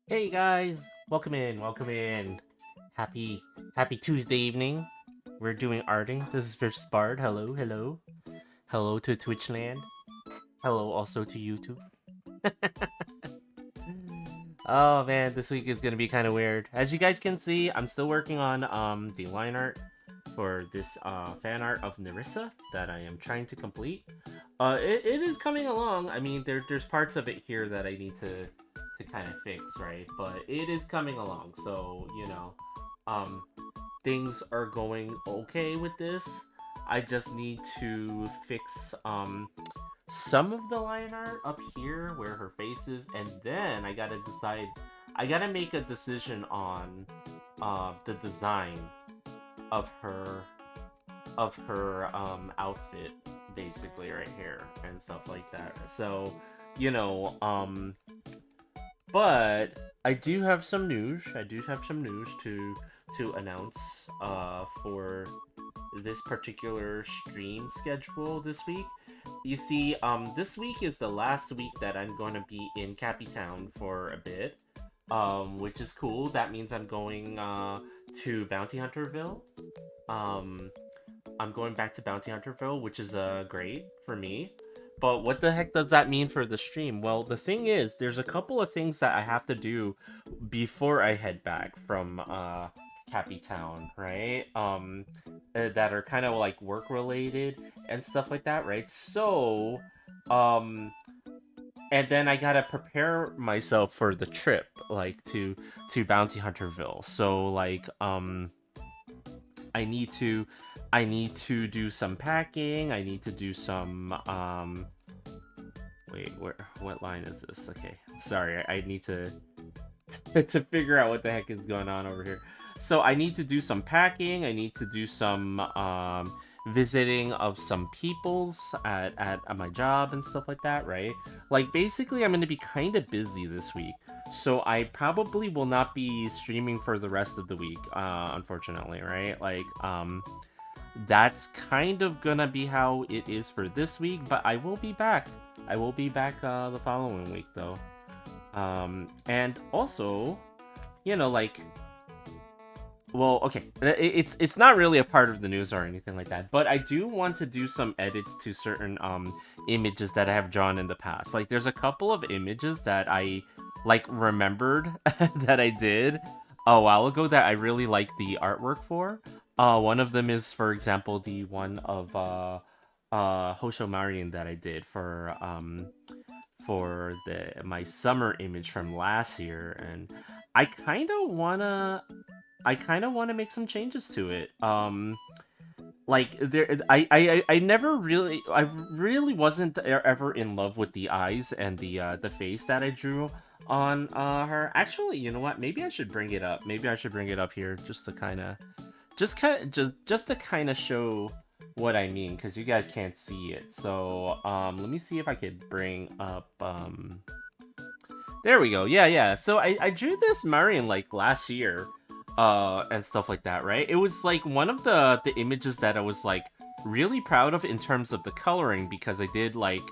Hey guys, welcome in, welcome in. Happy happy Tuesday evening. We're doing arting. This is Fish Bard. Hello, hello. Hello to Twitchland. Hello also to YouTube. Oh man, this week is gonna be kind of weird. As you guys can see, I'm still working on the line art for this fan art of Nerissa that I am trying to complete. It is coming along. I mean, there's parts of it here that I need to kind of fix, right? But it is coming along. So um, things are going okay with this. I just need to fix some of the line art up here where her face is, and then I gotta decide. I gotta make a decision on the design of her outfit, basically right here and stuff like that. So you know um but I do have some news. I do have some news to announce for this particular stream schedule this week. You see, this week is the last week that I'm going to be in Cappy Town for a bit, which is cool. That means I'm going to Bounty Hunterville. Um, I'm going back to Bounty Hunterville, which is great for me. But what the heck does that mean for the stream? Well, the thing is, there's a couple of things that I have to do before I head back from Happy Town, right? That are kind of like work related and stuff like that, right? So, um, and then I gotta prepare myself for the trip, like to Bounty Hunterville. So, I need to I need to do some packing. I need to do some wait, what line is this? Okay. Sorry, I need to to figure out what the heck is going on over here. So I need to do some packing. I need to do some visiting of some peoples at my job and stuff like that, right? Like basically I'm going to be kind of busy this week. So I probably will not be streaming for the rest of the week, unfortunately, right? That's kind of gonna be how it is for this week, but I will be back. I will be back the following week though. And also, you know, like, well, okay, it's not really a part of the news or anything like that, but I do want to do some edits to certain images that I have drawn in the past. Like, there's a couple of images that I like remembered that I did a while ago that I really like the artwork for. One of them is, for example, the one of Hosho Marion that I did for the my summer image from last year, and I kind of wanna make some changes to it. Like there, I never really, I really wasn't ever in love with the eyes and the face that I drew on her. Actually, you know what? Maybe I should bring it up. Maybe I should bring it up here just to kind of just to kind of show what I mean, because you guys can't see it. So let me see if I could bring up there we go. Yeah. So I drew this Marion like last year, and stuff like that, right? It was like one of the images that I was like really proud of in terms of the coloring, because I did like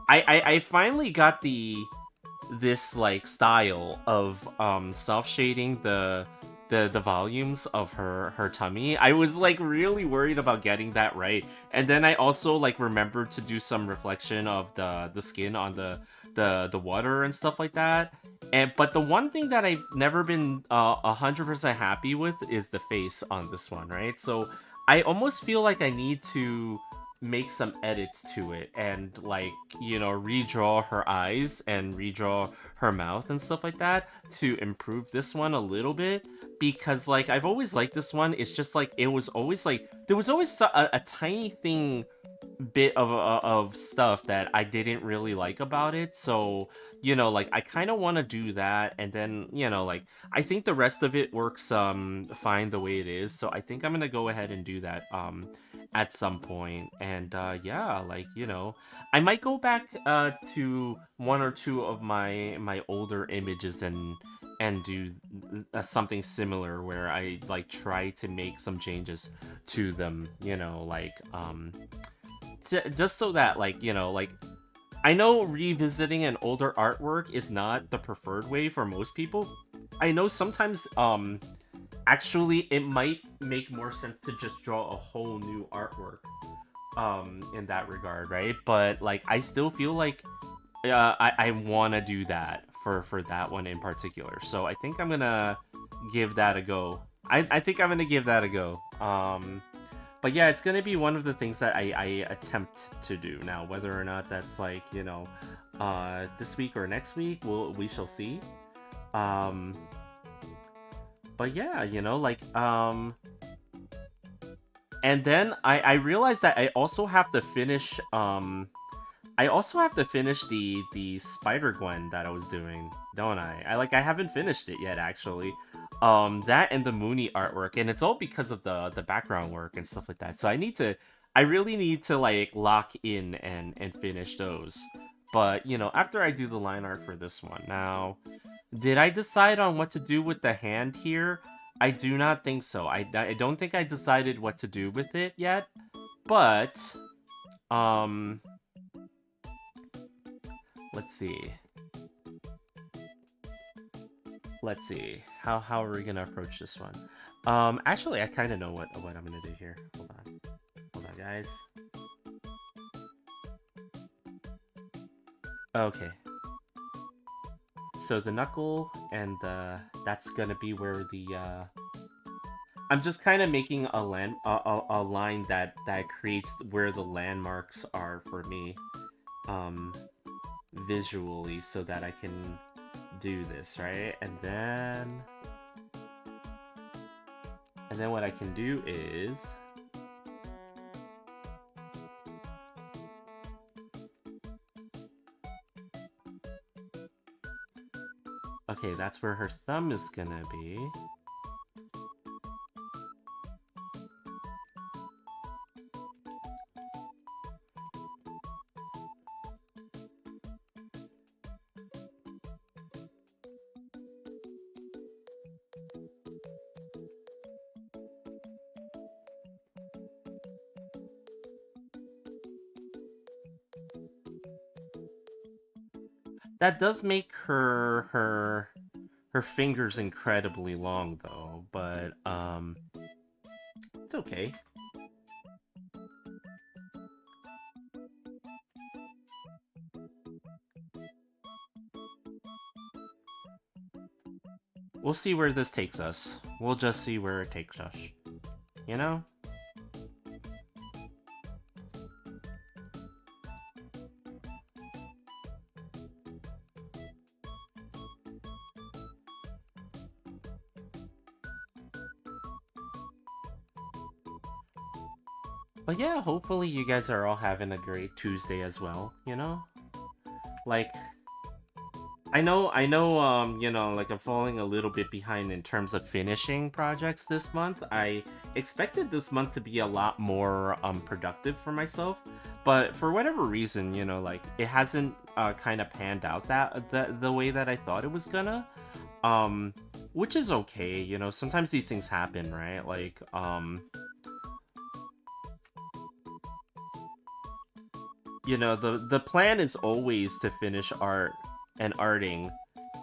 I finally got this like style of self shading the volumes of her tummy. I was like really worried about getting that right, and then I also like remembered to do some reflection of the skin on the water and stuff like that. And but the one thing that I've never been 100% happy with is the face on this one, right? So I almost feel like I need to make some edits to it and like, you know, redraw her eyes and redraw her mouth and stuff like that to improve this one a little bit, because like I've always liked this one. It's just like it was always like there was always a tiny thing bit of stuff that I didn't really like about it. So, you know, like I kind of want to do that, and then, you know, like I think the rest of it works fine the way it is. So I think I'm going to go ahead and do that at some point. And yeah, like, you know, I might go back to one or two of my older images and do something similar where I like try to make some changes to them, you know, like just so that, like, you know, like I know revisiting an older artwork is not the preferred way for most people. I know sometimes actually it might make more sense to just draw a whole new artwork in that regard, right? But like I still feel like I want to do that for that one in particular. So I think I'm gonna give that a go. I think I'm gonna give that a go. But yeah, it's gonna be one of the things that I attempt to do. Now, whether or not that's like, you know, this week or next week, we shall see. Um, but yeah, you know, like and then I realized that I also have to finish the Spider Gwen that I was doing, don't I? I haven't finished it yet actually. That and the Mooney artwork, and it's all because of the background work and stuff like that. So I really need to like lock in and finish those. But you know, after I do the line art for this one, now, did I decide on what to do with the hand here? I do not think so. I don't think I decided what to do with it yet, but um. Let's see. Let's see. How are we gonna approach this one? Actually, I kind of know what I'm gonna do here. Hold on, guys. Okay. So the knuckle and that's gonna be where the I'm just kind of making a line that creates where the landmarks are for me. Visually so that I can do this, right? And then what I can do is okay, that's where her thumb is gonna be. That does make her fingers incredibly long though, but it's okay. We'll see where this takes us. We'll just see where it takes us. You know? But yeah, hopefully you guys are all having a great Tuesday as well, you know? Like, you know, like I'm falling a little bit behind in terms of finishing projects this month. I expected this month to be a lot more productive for myself, but for whatever reason, you know, like it hasn't kind of panned out the way that I thought it was gonna. Which is okay, you know, sometimes these things happen, right? Like, you know, the plan is always to finish art and arting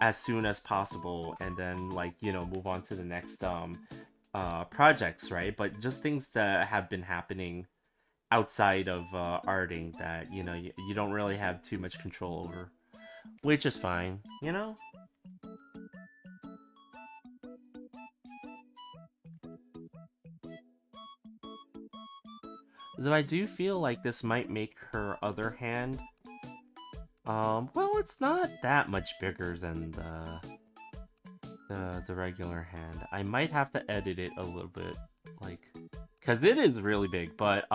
as soon as possible and then like, you know, move on to the next projects, right? But just things that have been happening outside of arting that, you know, you don't really have too much control over, which is fine, you know? Though I do feel like this might make her other hand, well, it's not that much bigger than the regular hand. I might have to edit it a little bit, like, cause it is really big. But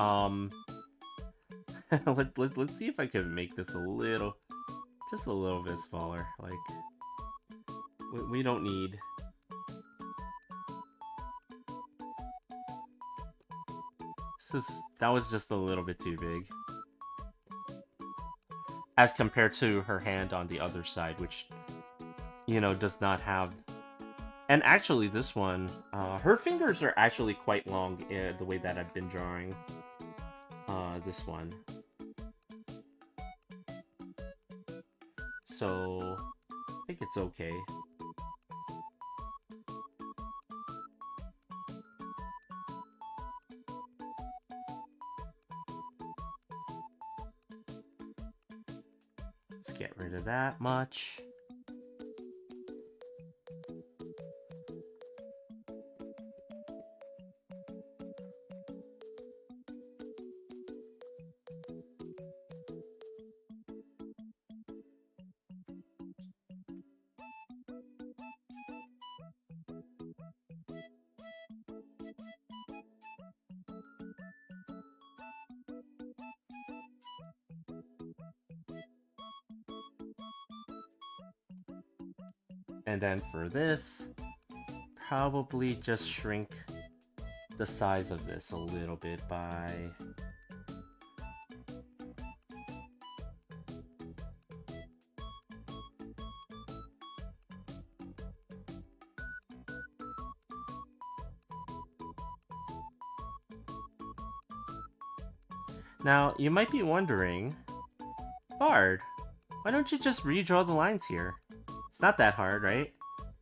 let's see if I can make this just a little bit smaller. Like, we don't need. That was just a little bit too big. As compared to her hand on the other side, which, you know, does not have... And actually, this one, her fingers are actually quite long, the way that I've been drawing this one. So I think it's okay. Let's get rid of that much. And then for this, probably just shrink the size of this a little bit by... Now, you might be wondering, Bard, why don't you just redraw the lines here? It's not that hard, right?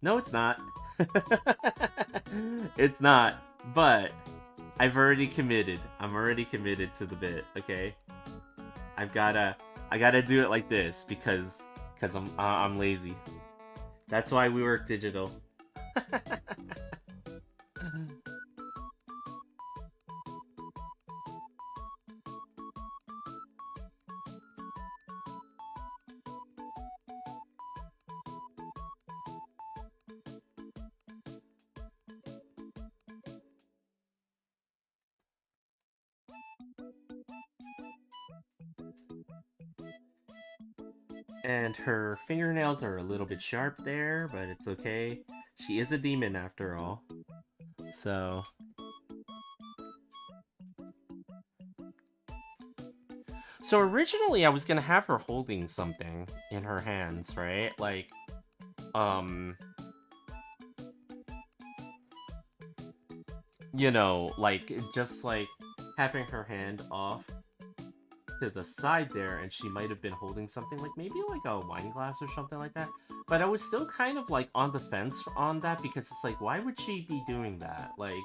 No, it's not. It's not, but I've already committed. I'm already committed to the bit, okay? I gotta do it like this because I'm lazy. That's why we work digital. And her fingernails are a little bit sharp there, but it's okay. She is a demon after all. So... So originally I was gonna have her holding something in her hands, right? Like, you know, like, just like having her hand off to the side there, and she might have been holding something like maybe like a wine glass or something like that. But I was still kind of like on the fence on that because it's like, why would she be doing that? Like,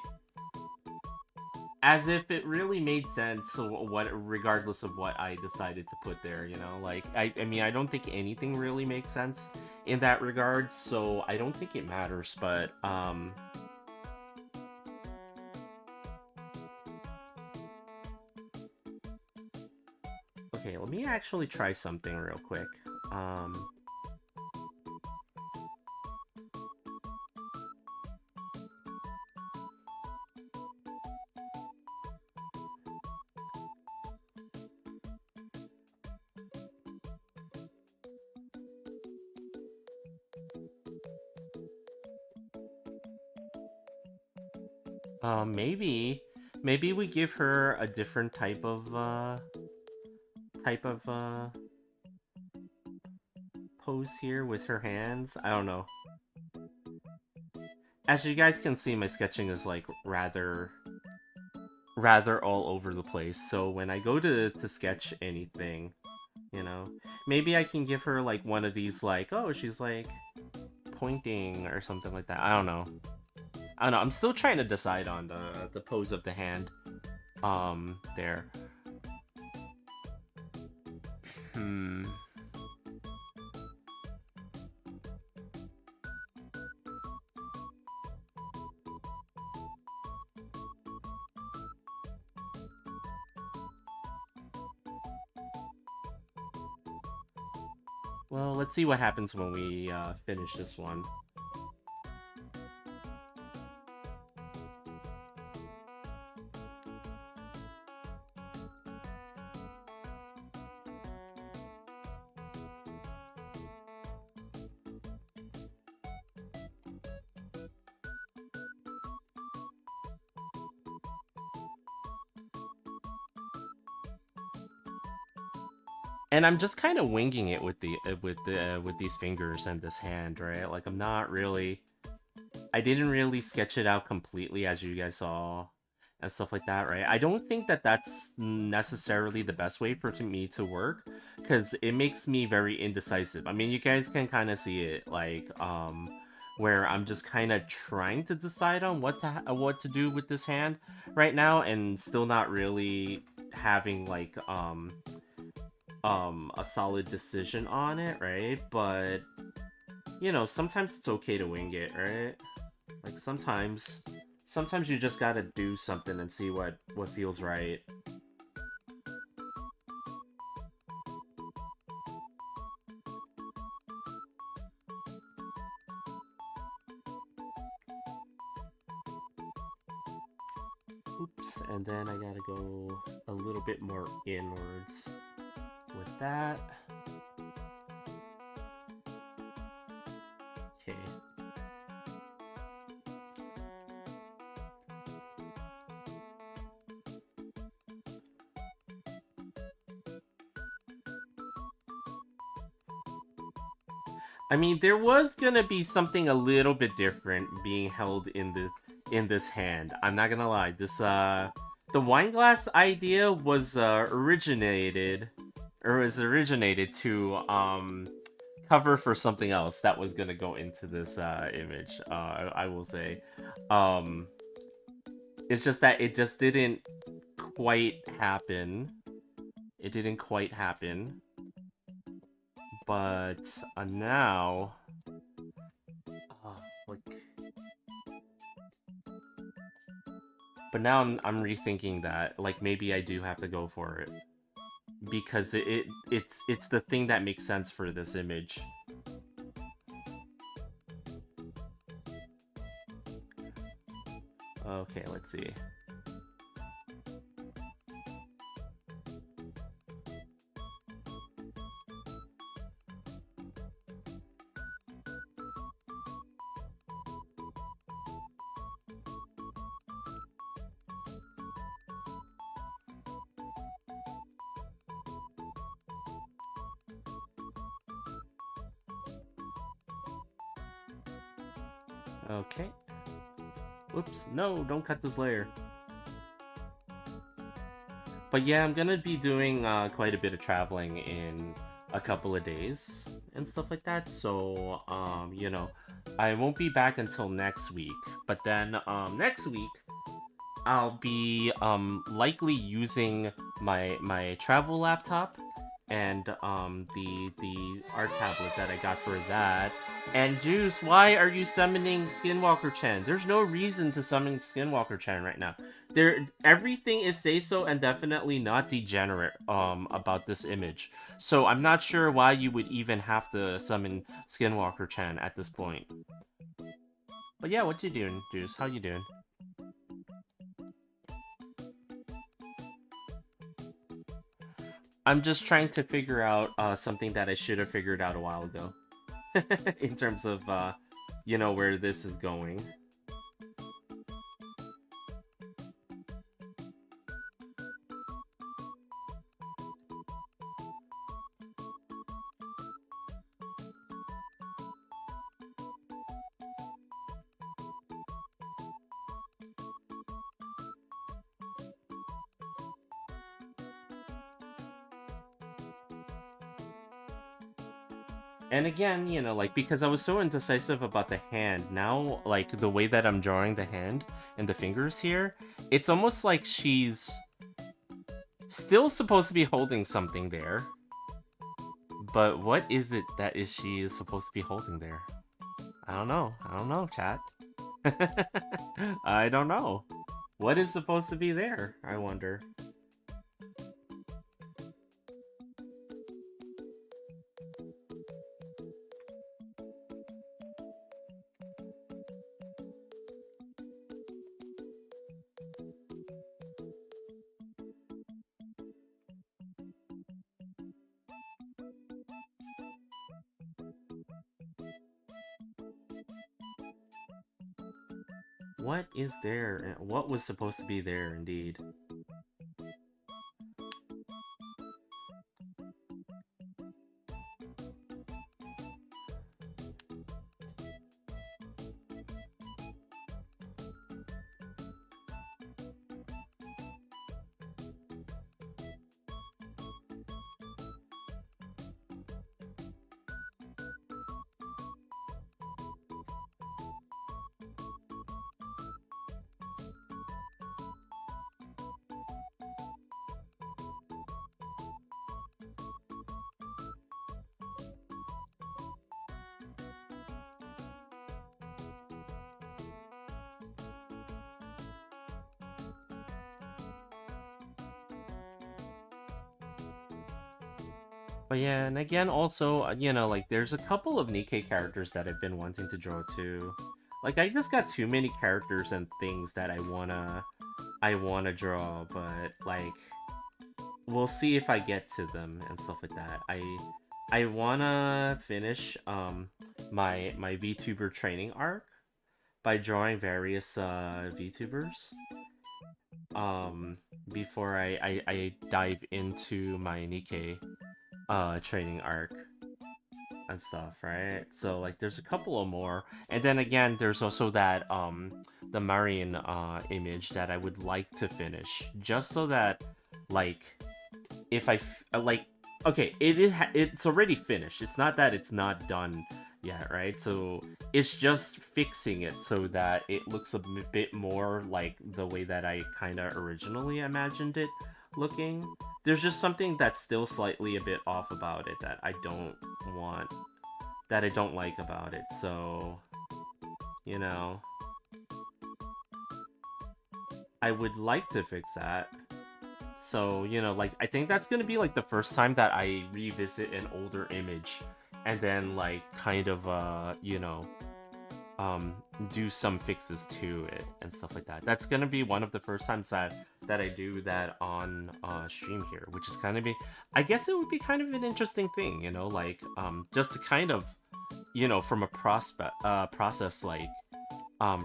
as if it really made sense, what, regardless of what I decided to put there, you know? Like, I mean, I don't think anything really makes sense in that regard, so I don't think it matters, but, okay, let me actually try something real quick. Maybe we give her a different type of, pose here with her hands. I don't know. As you guys can see, my sketching is, like, rather all over the place. So when I go to sketch anything, you know, maybe I can give her, like, one of these, like, oh, she's, like, pointing or something like that. I don't know. I'm still trying to decide on the pose of the hand. There. Well, let's see what happens when we finish this one. And I'm just kind of winging it with with these fingers and this hand, right? Like, I didn't really sketch it out completely, as you guys saw. and stuff like that, right? I don't think that that's necessarily the best way for me to work, because it makes me very indecisive. I mean, you guys can kind of see it, like, where I'm just kind of trying to decide on what to do with this hand right now, and still not really having like a solid decision on it, right? But you know, sometimes it's okay to wing it, right? Like sometimes you just gotta do something and see what feels right. Oops, and then I gotta go a little bit more inwards with that. Okay. I mean, there was gonna be something a little bit different being held in this hand. I'm not gonna lie. The wine glass idea was originated to cover for something else that was gonna go into this image. I will say, um, it's just that it just didn't quite happen. It didn't quite happen, but now, like, but now I'm rethinking that. Like, maybe I do have to go for it because it's the thing that makes sense for this image. Okay, let's see. Okay. Whoops. No, don't cut this layer. But yeah, I'm gonna be doing quite a bit of traveling in a couple of days and stuff like that. So, you know, I won't be back until next week. But then, next week, I'll be likely using my travel laptop and the art tablet that I got for that. And Juice, why are you summoning Skinwalker Chan? There's no reason to summon Skinwalker Chan right now. Everything is say so and definitely not degenerate about this image. So I'm not sure why you would even have to summon Skinwalker Chan at this point. But yeah, what you doing, Juice? How you doing? I'm just trying to figure out something that I should have figured out a while ago. In terms of, you know, where this is going. And again, you know, like, because I was so indecisive about the hand, now, like, the way that I'm drawing the hand and the fingers here, it's almost like she's still supposed to be holding something there. But what is it that she is supposed to be holding there? I don't know. I don't know, chat. I don't know. What is supposed to be there, I wonder. What is there? What was supposed to be there, indeed? But yeah, and again, also, you know, like there's a couple of Nikkei characters that I've been wanting to draw too. Like I just got too many characters and things that I wanna draw, but like we'll see if I get to them and stuff like that. I wanna finish my VTuber training arc by drawing various VTubers um before I dive into my Nikkei training arc and stuff, right? So like there's a couple of more. And then again there's also that the Marion image that I would like to finish just so that like if like okay, it's already finished. It's not that it's not done yet, right? So it's just fixing it so that it looks a bit more like the way that I kind of originally imagined it looking. There's just something that's still slightly a bit off about it that I don't want, that I don't like about it. So, you know, I would like to fix that. So, you know, like, I think that's gonna be, like, the first time that I revisit an older image and then, like, kind of, you know, do some fixes to it and stuff like that. That's gonna be one of the first times that I do that on, stream here, which is kind of I guess it would be kind of an interesting thing, you know, like, just to kind of, you know, from a process, like,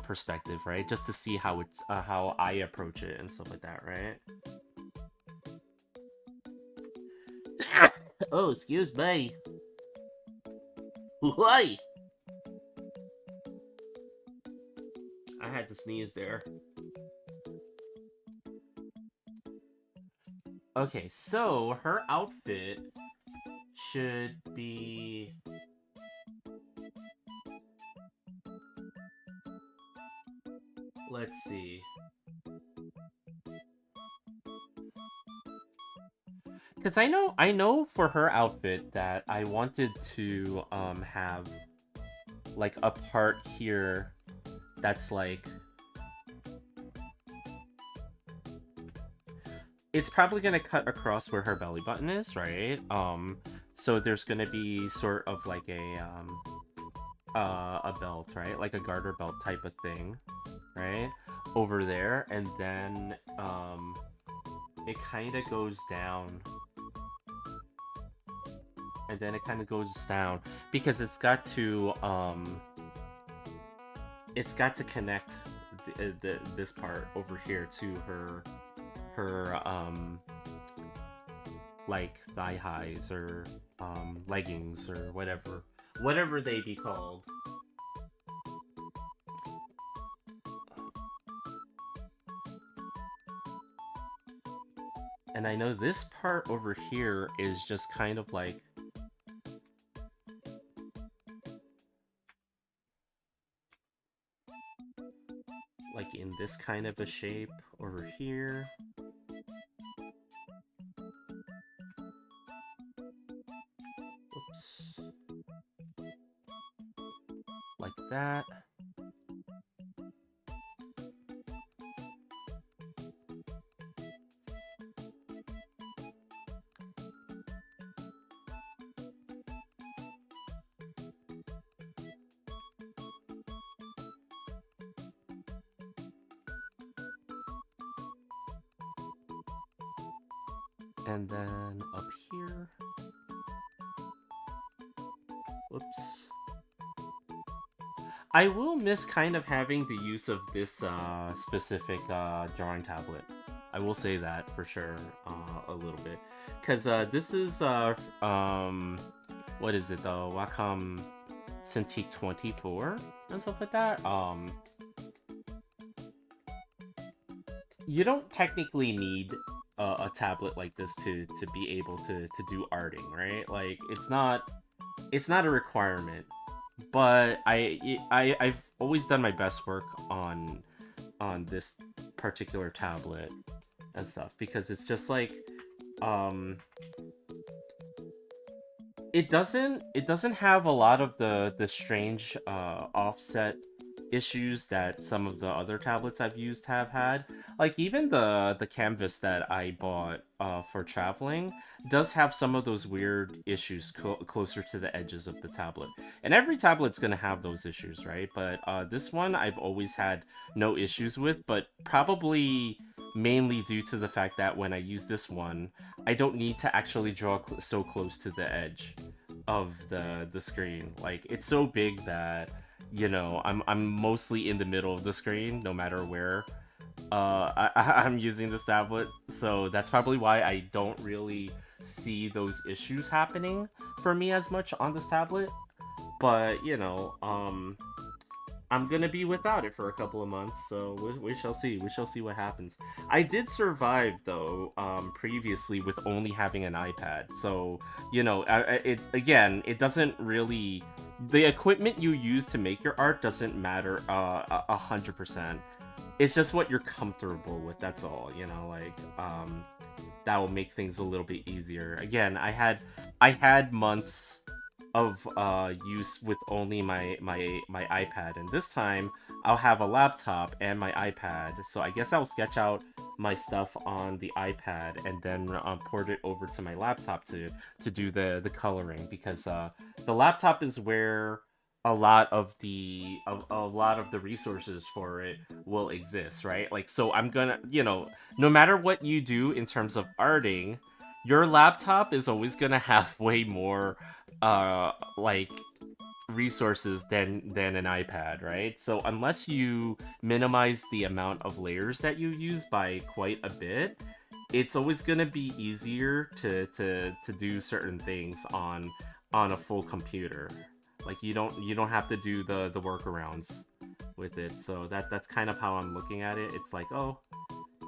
perspective, right? Just to see how how I approach it and stuff like that, right? Oh, excuse me. Why? I had to sneeze there. Okay, so her outfit should be... Let's see. Because I know for her outfit that I wanted to have like a part here that's like, it's probably gonna cut across where her belly button is, right? So there's gonna be sort of like a belt, right? Like a garter belt type of thing, right? Over there, and then it kind of goes down, and then it kind of goes down because it's got to connect this part over here to her like thigh highs or leggings or whatever they be called. And I know this part over here is just kind of like in this kind of a shape over here. Whoops. Like that. And then up here. Whoops. I will miss kind of having the use of this specific drawing tablet. I will say that for sure a little bit. Because this is, what is it, the Wacom Cintiq 24 and stuff like that. You don't technically need a tablet like this to be able to do arting, right? Like it's not a requirement, but I've always done my best work on this particular tablet and stuff because it's just like it doesn't have a lot of the strange offset issues that some of the other tablets I've used have had. Like even the canvas that I bought for traveling does have some of those weird issues closer to the edges of the tablet. And every tablet's gonna have those issues, right? But this one I've always had no issues with, but probably mainly due to the fact that when I use this one, I don't need to actually draw so close to the edge of the screen. Like it's so big that I'm mostly in the middle of the screen no matter where I'm using this tablet. So that's probably why I don't really see those issues happening for me as much on this tablet. But I'm gonna be without it for a couple of months, so we shall see. We shall see what happens. I did survive though, previously with only having an iPad. So it doesn't really. The equipment you use to make your art doesn't matter 100%. It's just what you're comfortable with. That's all. That will make things a little bit easier. Again, I had months of use with only my iPad, and this time I'll have a laptop and my iPad. So I guess I'll sketch out my stuff on the iPad and then port it over to my laptop to do the coloring, because the laptop is where a lot of the resources for it will exist, right? Like, so I'm gonna, no matter what you do in terms of arting, your laptop is always gonna have way more like resources than an iPad, right? So unless you minimize the amount of layers that you use by quite a bit, it's always gonna be easier to do certain things on a full computer. Like you don't have to do the workarounds with it. So that's kind of how I'm looking at it. It's like, oh,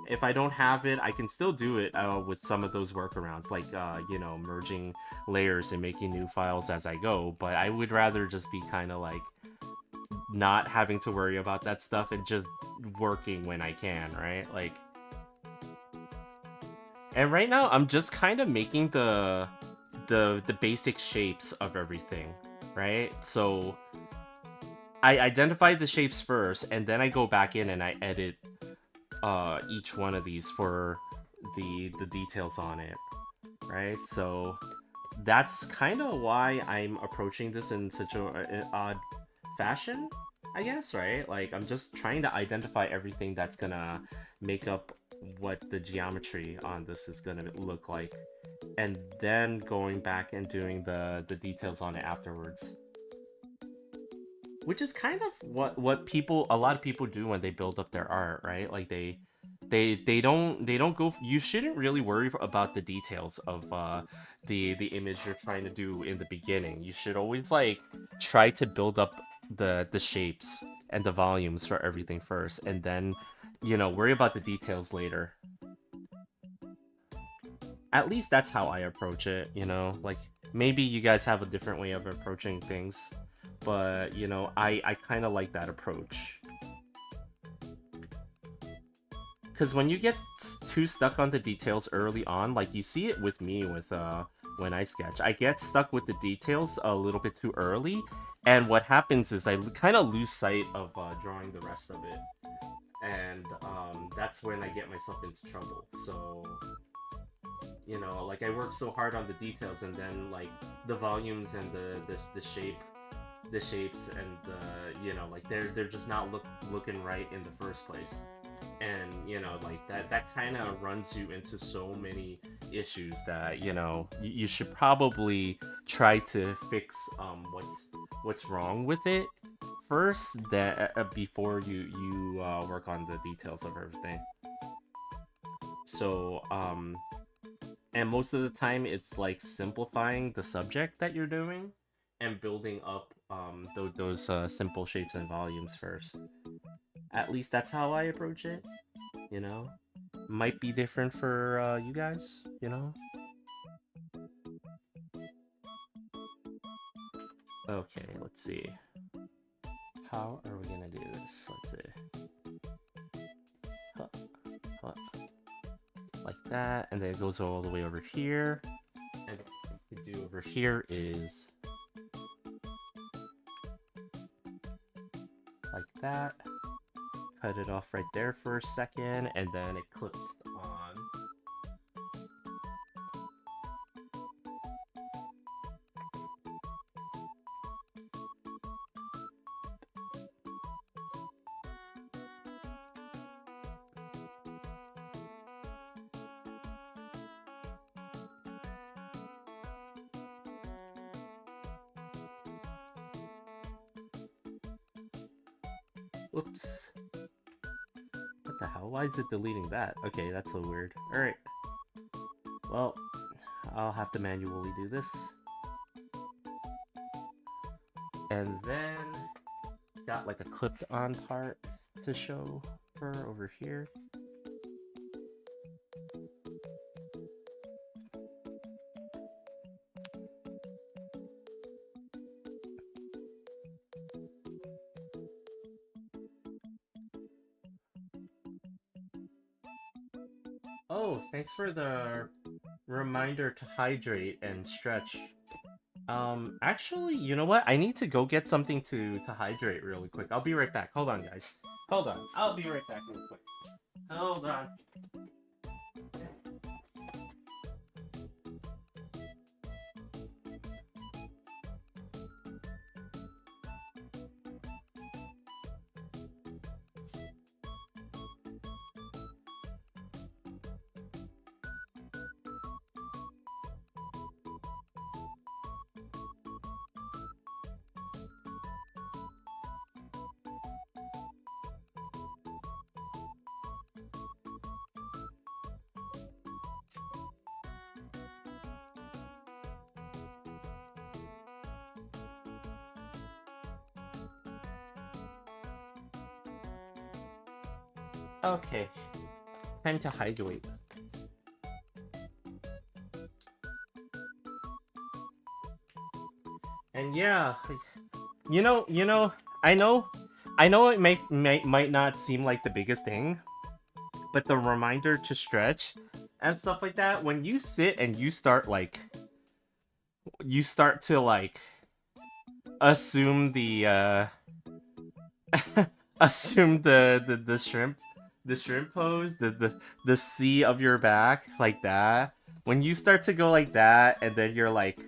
if I don't have it, I can still do it with some of those workarounds, like merging layers and making new files as I go. But I would rather just be kind of like not having to worry about that stuff and just working when I can, right? Like, and right now I'm just kind of making the basic shapes of everything, right? So I identify the shapes first, and then I go back in and I edit each one of these for the details on it, right? So that's kind of why I'm approaching this in such an odd fashion, I guess, right? Like, I'm just trying to identify everything that's gonna make up what the geometry on this is gonna look like, and then going back and doing the details on it afterwards. Which is kind of what a lot of people do when they build up their art, right? Like they don't go. You shouldn't really worry about the details of the image you're trying to do in the beginning. You should always like try to build up the shapes and the volumes for everything first, and then worry about the details later. At least that's how I approach it. Like maybe you guys have a different way of approaching things, but I kind of like that approach. Because when you get too stuck on the details early on, like you see it with me with when I sketch, I get stuck with the details a little bit too early, and what happens is I kind of lose sight of drawing the rest of it, and that's when I get myself into trouble. So like I work so hard on the details, and then like the volumes and the shapes and like they're just not looking right in the first place, and like that kind of runs you into so many issues that you should probably try to fix what's wrong with it first, that before you work on the details of everything. So and most of the time it's like simplifying the subject that you're doing and building up those simple shapes and volumes first. At least that's how I approach it. You know, might be different for you guys. Okay, let's see. How are we gonna do this? Let's see. Huh, huh. Like that, and then it goes all the way over here. And what we could do over here is like that. Cut it off right there for a second, and then it clips on. Oops. What the hell? Why is it deleting that? Okay, that's so weird. Alright. Well, I'll have to manually do this. And then, got like a clipped on part to show her over here. Oh, thanks for the reminder to hydrate and stretch. Actually, you know what? I need to go get something to hydrate really quick. I'll be right back. Hold on, guys. Hold on. I'll be right back real quick. Hold on. Okay, time to hydrate. And yeah, I know it might not seem like the biggest thing, but the reminder to stretch and stuff like that, when you sit and you start to like assume the assume the shrimp pose, the C of your back, like that. When you start to go like that, and then you're like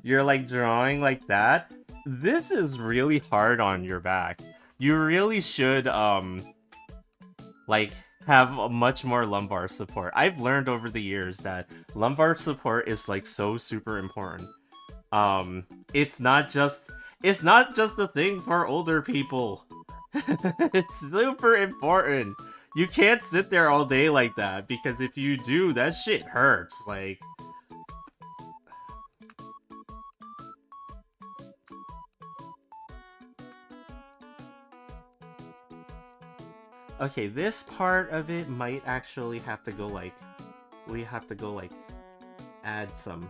you're like drawing like that, this is really hard on your back. You really should like have a much more lumbar support. I've learned over the years that lumbar support is like so super important. It's not just a thing for older people. It's super important. You can't sit there all day like that, because if you do, that shit hurts. Like, okay, this part of it might actually have to go like, we have to go like add some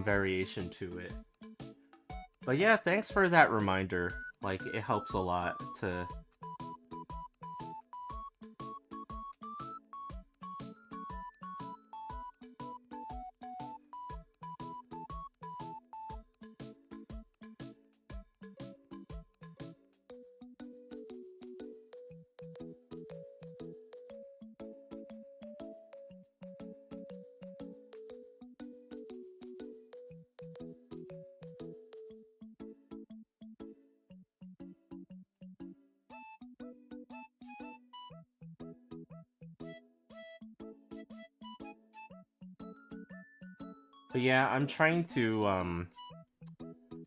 variation to it. But yeah, thanks for that reminder. Like, it helps a lot to... But yeah, I'm trying to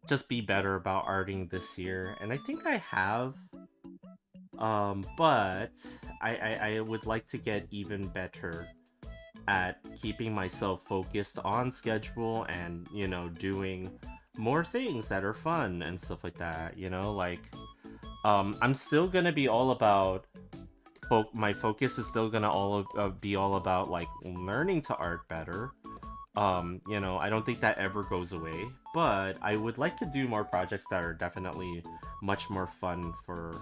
just be better about arting this year, and I think I have. But I would like to get even better at keeping myself focused on schedule and, you know, doing more things that are fun and stuff like that, you know, like, I'm still gonna be all about, my focus is still gonna be all about, like, learning to art better. You know, I don't think that ever goes away, but I would like to do more projects that are definitely much more fun for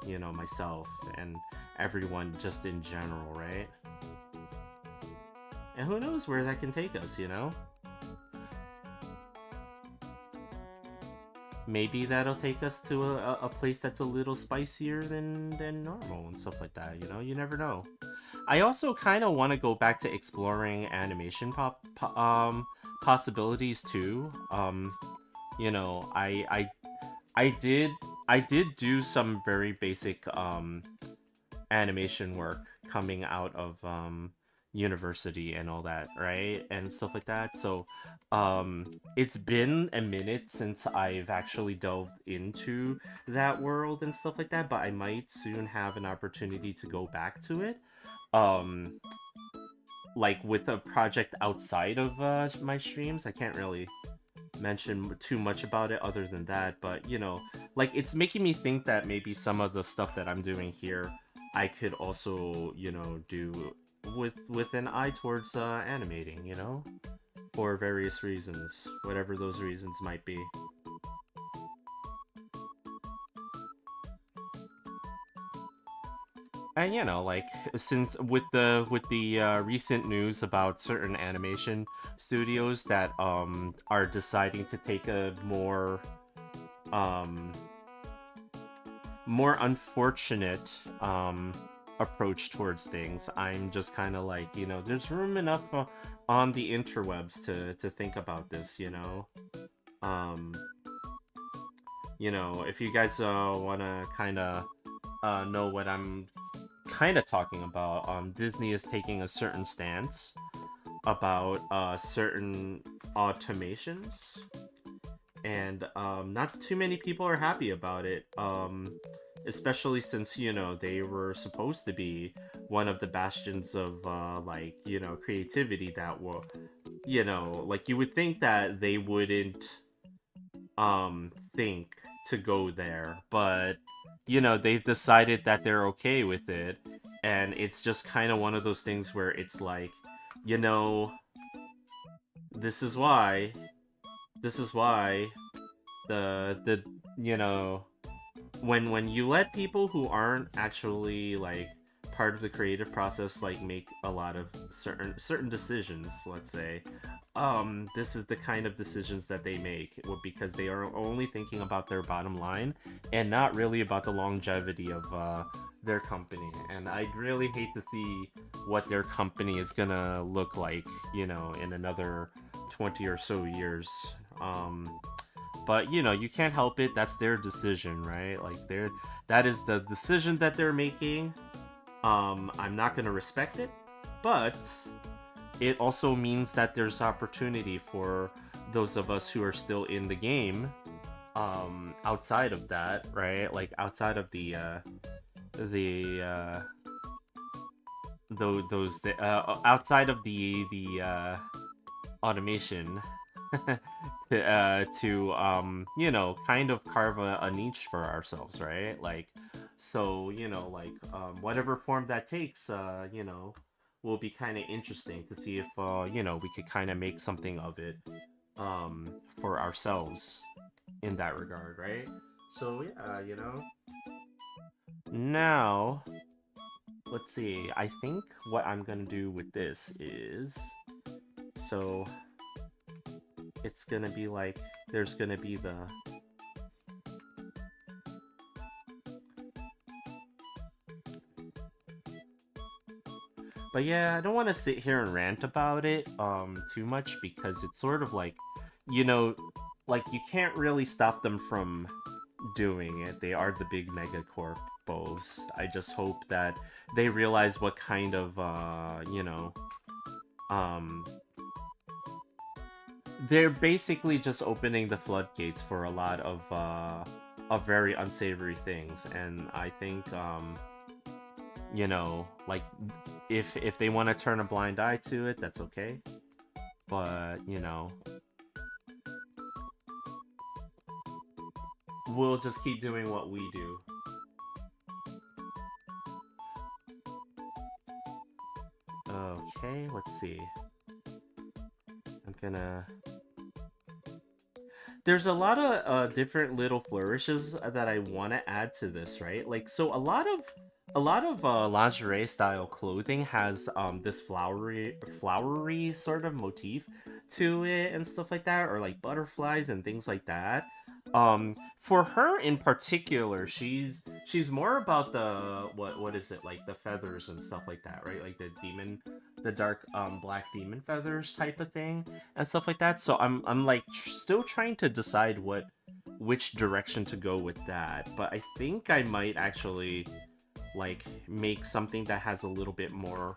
you know, myself and everyone just in general, right? And who knows where that can take us, you know? maybe that'll take us to a place that's a little spicier than normal and stuff like that. You know, you never know. I also kind of want to go back to exploring animation possibilities too. You know, I did I did do some very basic animation work coming out of university and all that, right? And stuff like that. So it's been a minute since I've actually delved into that world and stuff like that, but I might soon have an opportunity to go back to it. Um like with a project outside of my streams. I can't really mention too much about it other than that, but you know, like it's making me think that maybe some of the stuff that I'm doing here I could also, you know, do with an eye towards animating, you know, for various reasons, whatever those reasons might be. And you know, like since with the recent news about certain animation studios that are deciding to take a um more unfortunate approach towards things, I'm just kind of like, you know, there's room enough on the interwebs to think about this, you know. Um, you know, if you guys want to kind of know what I'm kind of talking about, Disney is taking a certain stance about certain automations, and not too many people are happy about it. Especially since, you know, they were supposed to be one of the bastions of like, you know, creativity that will, you know, like you would think that they wouldn't think to go there, but you know, they've decided that they're okay with it, and it's just kind of one of those things where it's like, you know, this is why this is why the you know, when you let people who aren't actually like part of the creative process like make a lot of certain decisions, let's say, this is the kind of decisions that they make, because they are only thinking about their bottom line and not really about the longevity of their company. And I'd really hate to see what their company is gonna look like, you know, in another 20 or so years. But you know, you can't help it, that's their decision, right? Like that is the decision that they're making. I'm not gonna respect it, but it also means that there's opportunity for those of us who are still in the game, outside of that, right? Like outside of the outside of the automation, to you know, kind of carve a niche for ourselves, right? Like, so you know, like whatever form that takes, you know, will be kind of interesting to see if you know, we could kind of make something of it for ourselves in that regard, right? So yeah, you know. Now, let's see. I think what I'm gonna do with this is, so it's gonna be like, there's gonna be the but yeah, I don't want to sit here and rant about it too much, because it's sort of like, you know, like you can't really stop them from doing it. They are the big megacorp bows. I just hope that they realize what kind of you know, um they're basically just opening the floodgates for a lot of very unsavory things. And I think you know, like if they want to turn a blind eye to it, that's okay. But you know, we'll just keep doing what we do. Okay, let's see. I'm gonna, there's a lot of different little flourishes that I want to add to this, right? Like, so a lot of lingerie style clothing has this flowery sort of motif to it and stuff like that, or like butterflies and things like that. For her in particular, she's more about the what is it, like the feathers and stuff like that, right? Like the dark black demon feathers type of thing and stuff like that. So I'm like still trying to decide which direction to go with that. But I think I might actually like make something that has a little bit more,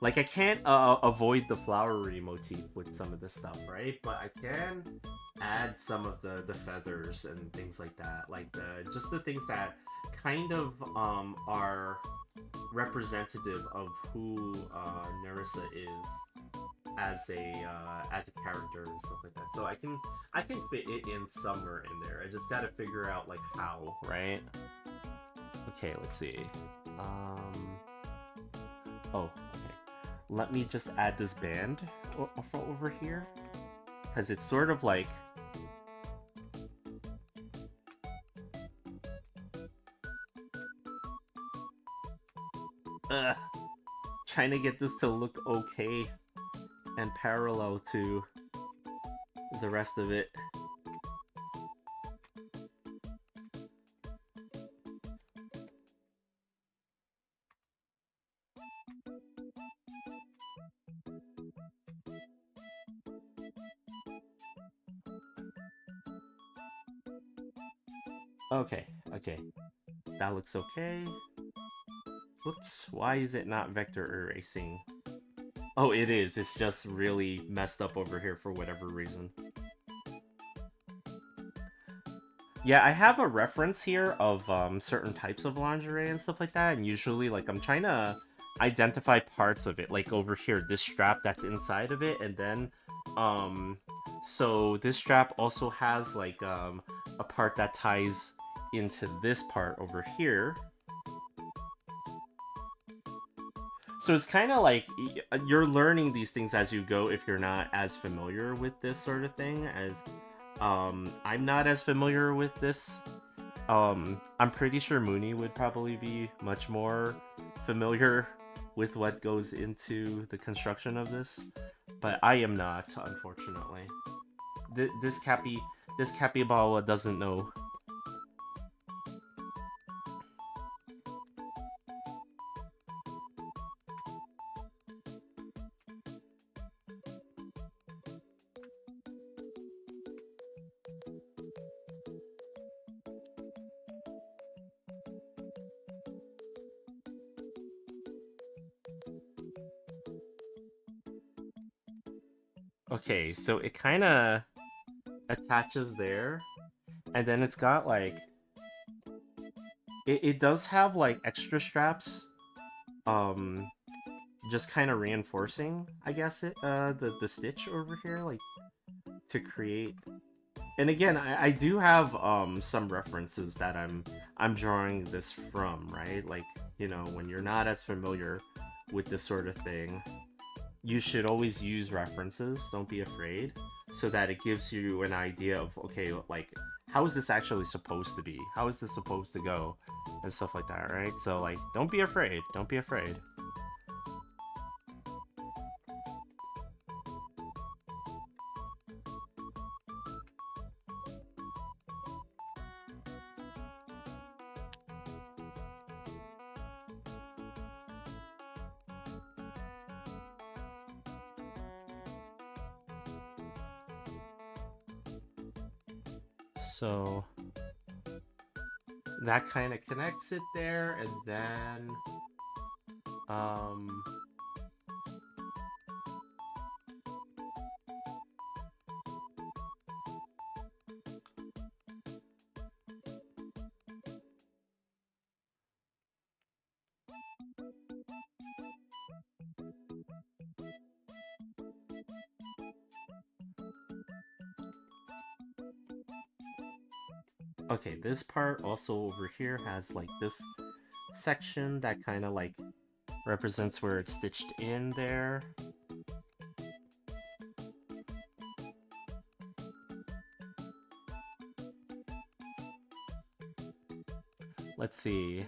like I can't avoid the flowery motif with some of this stuff, right? But I can add some of the feathers and things like that, like the just the things that kind of are representative of who Nerissa is as a character and stuff like that. So I can fit it in somewhere in there. I just gotta figure out like how, right? Okay, let's see. Um. Oh, okay. Let me just add this band over here, because it's sort of like uh, trying to get this to look okay and parallel to the rest of it. Okay, okay. That looks okay. Whoops, why is it not vector erasing? Oh, it is. It's just really messed up over here for whatever reason. Yeah, I have a reference here of certain types of lingerie and stuff like that, and usually, like, I'm trying to identify parts of it, like over here, this strap that's inside of it, and then, so this strap also has, like, a part that ties into this part over here. So it's kind of like you're learning these things as you go if you're not as familiar with this sort of thing as I'm not as familiar with this. I'm pretty sure Mooney would probably be much more familiar with what goes into the construction of this, but I am not, unfortunately. This capybara doesn't know. Okay, so it kind of attaches there, and then it's got like it does have like extra straps, um, just kind of reinforcing, I guess it the stitch over here, like to create. And again, I do have some references that I'm drawing this from, right? Like, you know, when you're not as familiar with this sort of thing, you should always use references. Don't be afraid, so that it gives you an idea of, okay, like, how is this actually supposed to be? How is this supposed to go? And stuff like that, right? So, like, don't be afraid. Don't be afraid. So that kind of connects it there, and then um okay, this part also over here has like this section that kind of like represents where it's stitched in there. Let's see.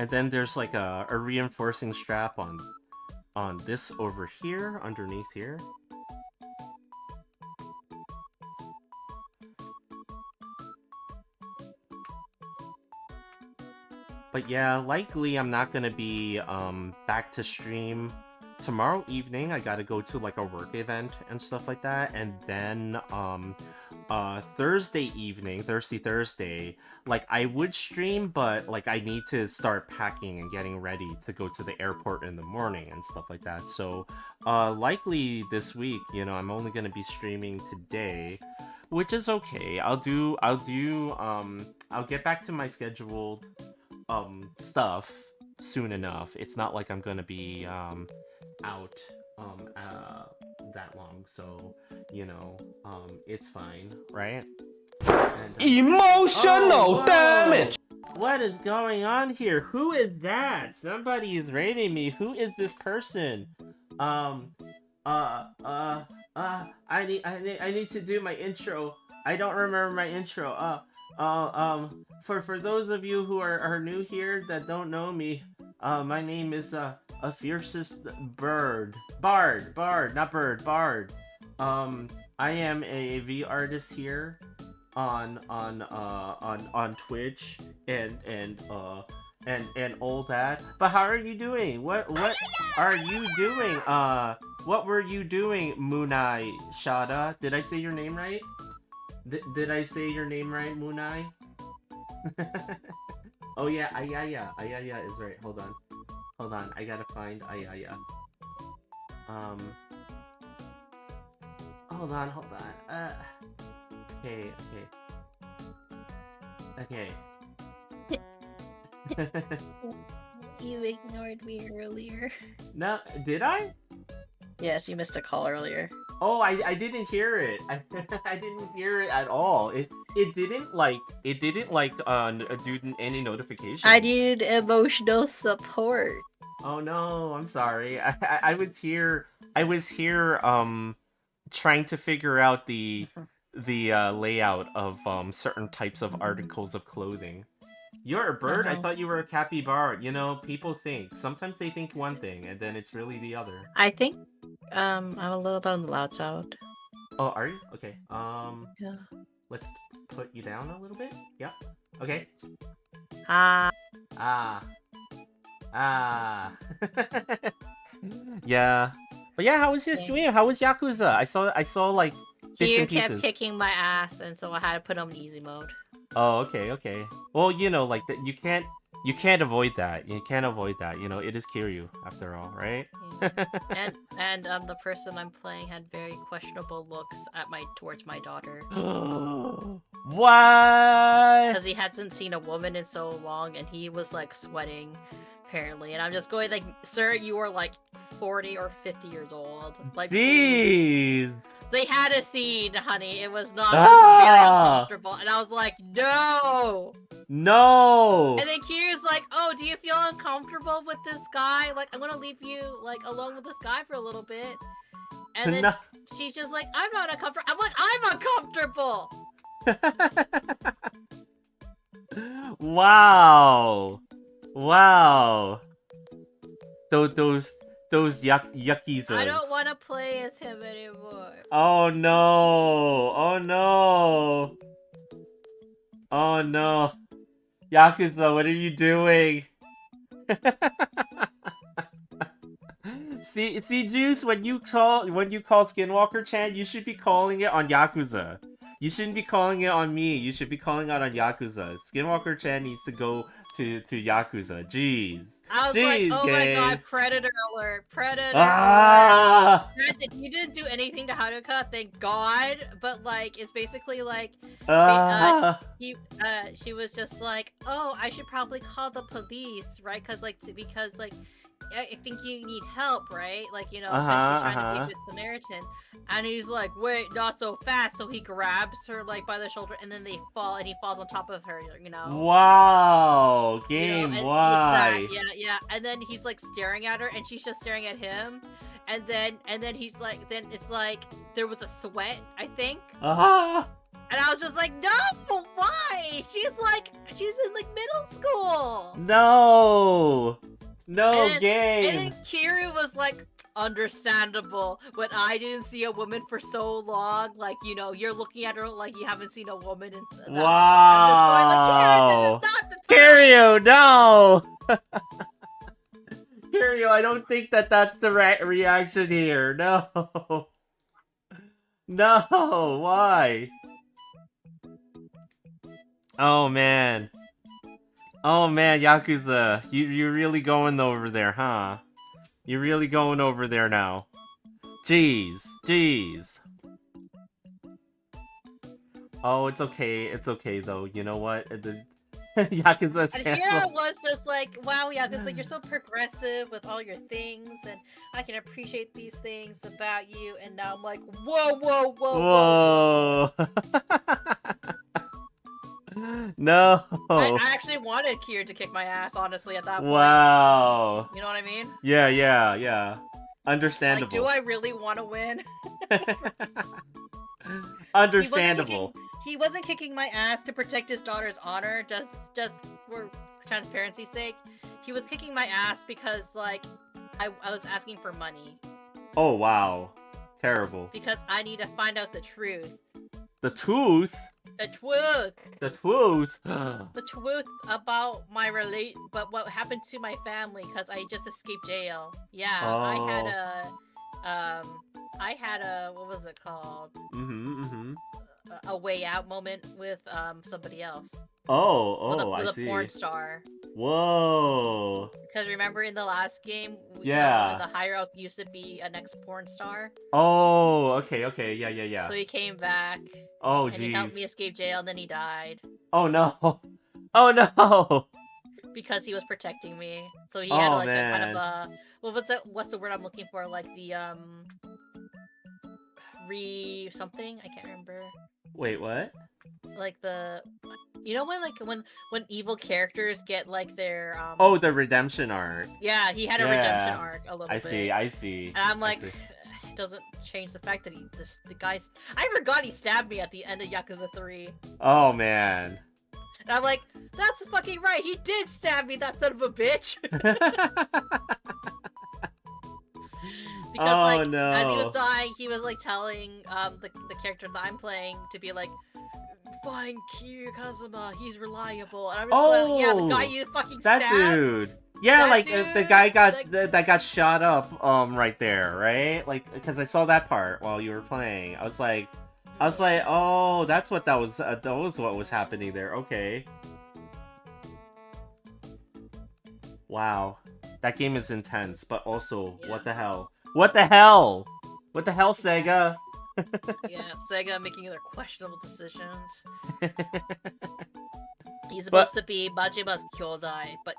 And then there's like a reinforcing strap on this over here, underneath here. But yeah, likely I'm not gonna be back to stream tomorrow evening. I gotta go to like a work event and stuff like that, and then Thursday evening, Thursday, like I would stream, but like I need to start packing and getting ready to go to the airport in the morning and stuff like that. So likely this week, you know, I'm only gonna be streaming today, which is okay. I'll get back to my scheduled stuff soon enough. It's not like I'm gonna be out that long, so you know, it's fine, right? And, Emotional damage! What is going on here? Who is that? Somebody is raiding me. Who is this person? I need to do my intro. I don't remember my intro. For those of you who are new here that don't know me, my name is a fiercest bard. I am a V artist here on Twitch and all that. But how are you doing? What are you doing? What were you doing, Munai Shada? Did I say your name right? Did I say your name right, Munai? Oh yeah, Ayaya is right. Hold on, I gotta find Ayaya. Hold on. Okay. You ignored me earlier. No, did I? Yes, you missed a call earlier. Oh, I didn't hear it. I didn't hear it at all. It didn't do any notification. I needed emotional support. Oh no, I'm sorry. I was here trying to figure out the layout of certain types of articles of clothing. You're a bird? I thought you were a capybara. You know, people think. Sometimes they think one thing, and then it's really the other. I think, I'm a little bit on the loud side. Oh, are you? Okay. Yeah. Let's put you down a little bit. Yep. Okay. Yeah. But yeah, how was your stream? How was Yakuza? I saw like bits He and pieces. kept kicking my ass, and so I had to put him in easy mode. Oh, okay. Well, you know, like you can't avoid that. You can't avoid that. You know, it is Kiryu after all, right? Yeah. and the person I'm playing had very questionable looks towards my daughter. What? Because he hasn't seen a woman in so long, and he was like sweating, apparently. And I'm just going like, sir, you are like 40 or 50 years old. Like, jeez. They had a scene, honey. It was not very uncomfortable. And I was like, no! No! And then Kiryu's like, oh, do you feel uncomfortable with this guy? Like, I'm gonna leave you, like, alone with this guy for a little bit. And then she's just like, I'm not uncomfortable. I'm like, I'm uncomfortable! Wow! Those yuckies. I don't want to play as him anymore. Oh no. Yakuza, what are you doing? see, Juice, when you call Skinwalker-chan, you should be calling it on Yakuza. You shouldn't be calling it on me. You should be calling it on Yakuza. Skinwalker-chan needs to go to Yakuza. Jeez. I was like, oh my god, Predator alert, Predator alert. Granted, you didn't do anything to Haruka, thank god, but like, it's basically like, she was just like, oh, I should probably call the police, right? Because I think you need help, right? Like, you know, she's trying to be a good Samaritan. And he's like, wait, not so fast. So he grabs her, like, by the shoulder, and then they fall, and he falls on top of her, you know? Wow! Game, you know, why? Yeah. And then he's, like, staring at her, and she's just staring at him. And then he's like, then it's like, there was a sweat, I think. And I was just like, no, why? She's in, like, middle school. No And game. then Kiryu was like, understandable. When I didn't see a woman for so long, like, you know, you're looking at her like you haven't seen a woman in that long. I'm just going like, Kiryu, this is Wow. not the time. Kiryu, no. Kiryu, I don't think that that's the right reaction here. No. No, why? Oh man. Oh man, Yakuza, you're really going over there, huh? You're really going over there now. Jeez, jeez. Oh, it's okay though. You know what? The Yakuza's And cancel. here I was just like, wow, Yakuza, you're so progressive with all your things, and I can appreciate these things about you. And now I'm like, whoa, whoa, whoa, whoa. No. I actually wanted Kier to kick my ass, honestly, at that point. Wow. You know what I mean? Yeah. Understandable. Like, do I really want to win? Understandable. He wasn't kicking my ass to protect his daughter's honor, just for transparency's sake. He was kicking my ass because, like, I was asking for money. Oh, wow. Terrible. Because I need to find out the truth. The truth? The truth! The truth? The truth about but what happened to my family, because I just escaped jail. Yeah, Oh. I had a, what was it called? Mm-hmm. A way out moment with, somebody else. Oh, with I a see. porn star. Whoa. Because remember in the last game, Yeah. the higher up used to be an ex-porn star. Oh, okay, yeah. So he came back. Oh, and he helped jeez. me escape jail, and then he died. Oh, no. Oh, no. Because he was protecting me. So he Oh, had like a man. kind of a, well, what's the word I'm looking for? Like the something? I can't remember. Wait, what? Like the, you know when evil characters get like their Oh, the redemption arc. Yeah, he had a redemption arc a little bit. I see. And I'm like, it doesn't change the fact that the guy's, I forgot he stabbed me at the end of Yakuza 3. Oh, man. And I'm like, that's fucking right, he did stab me, that son of a bitch. Because no. as he was dying, he was like telling the character that I'm playing to be like, find Kiryu Kazuma, he's reliable. And I'm just going, yeah, the guy you fucking stabbed. That dude. Yeah, that like dude, the guy that got shot up right there, right? Like, because I saw that part while you were playing. I was like, oh, that's what that was what was happening there. Okay. Wow. That game is intense, but also, what the hell? What the hell? What the hell, Sega? Yeah, Sega making their questionable decisions. He's supposed to be Majima's Kyodai, but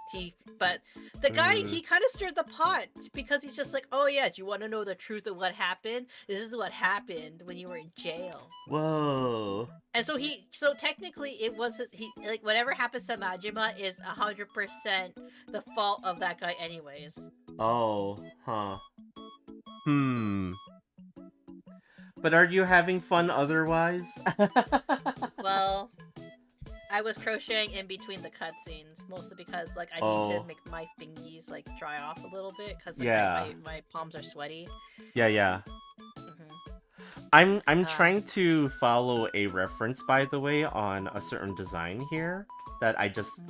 the guy, he kind of stirred the pot because he's just like, oh yeah, do you want to know the truth of what happened? This is what happened when you were in jail. Whoa. And so technically it was like whatever happens to Majima is 100% the fault of that guy anyways. Oh, huh. But are you having fun otherwise? Well, I was crocheting in between the cutscenes, mostly because like I need to make my fingies like dry off a little bit because my palms are sweaty. Yeah. I'm trying to follow a reference, by the way, on a certain design here that I just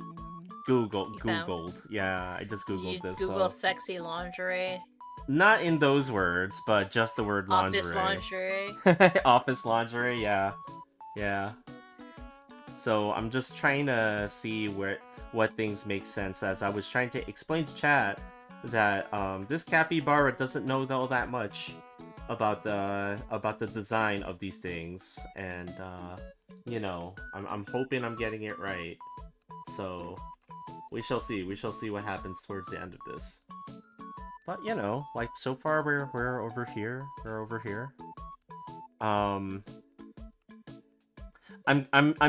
googled. Yeah, I just googled this. Google sexy lingerie. Not in those words, but just the word lingerie. Office lingerie. Office lingerie, yeah. So I'm just trying to see what things make sense, as I was trying to explain to chat that this capybara doesn't know all that much about the design of these things, and you know, I'm hoping I'm getting it right. So we shall see what happens towards the end of this. But you know, like so far we're over here. I'm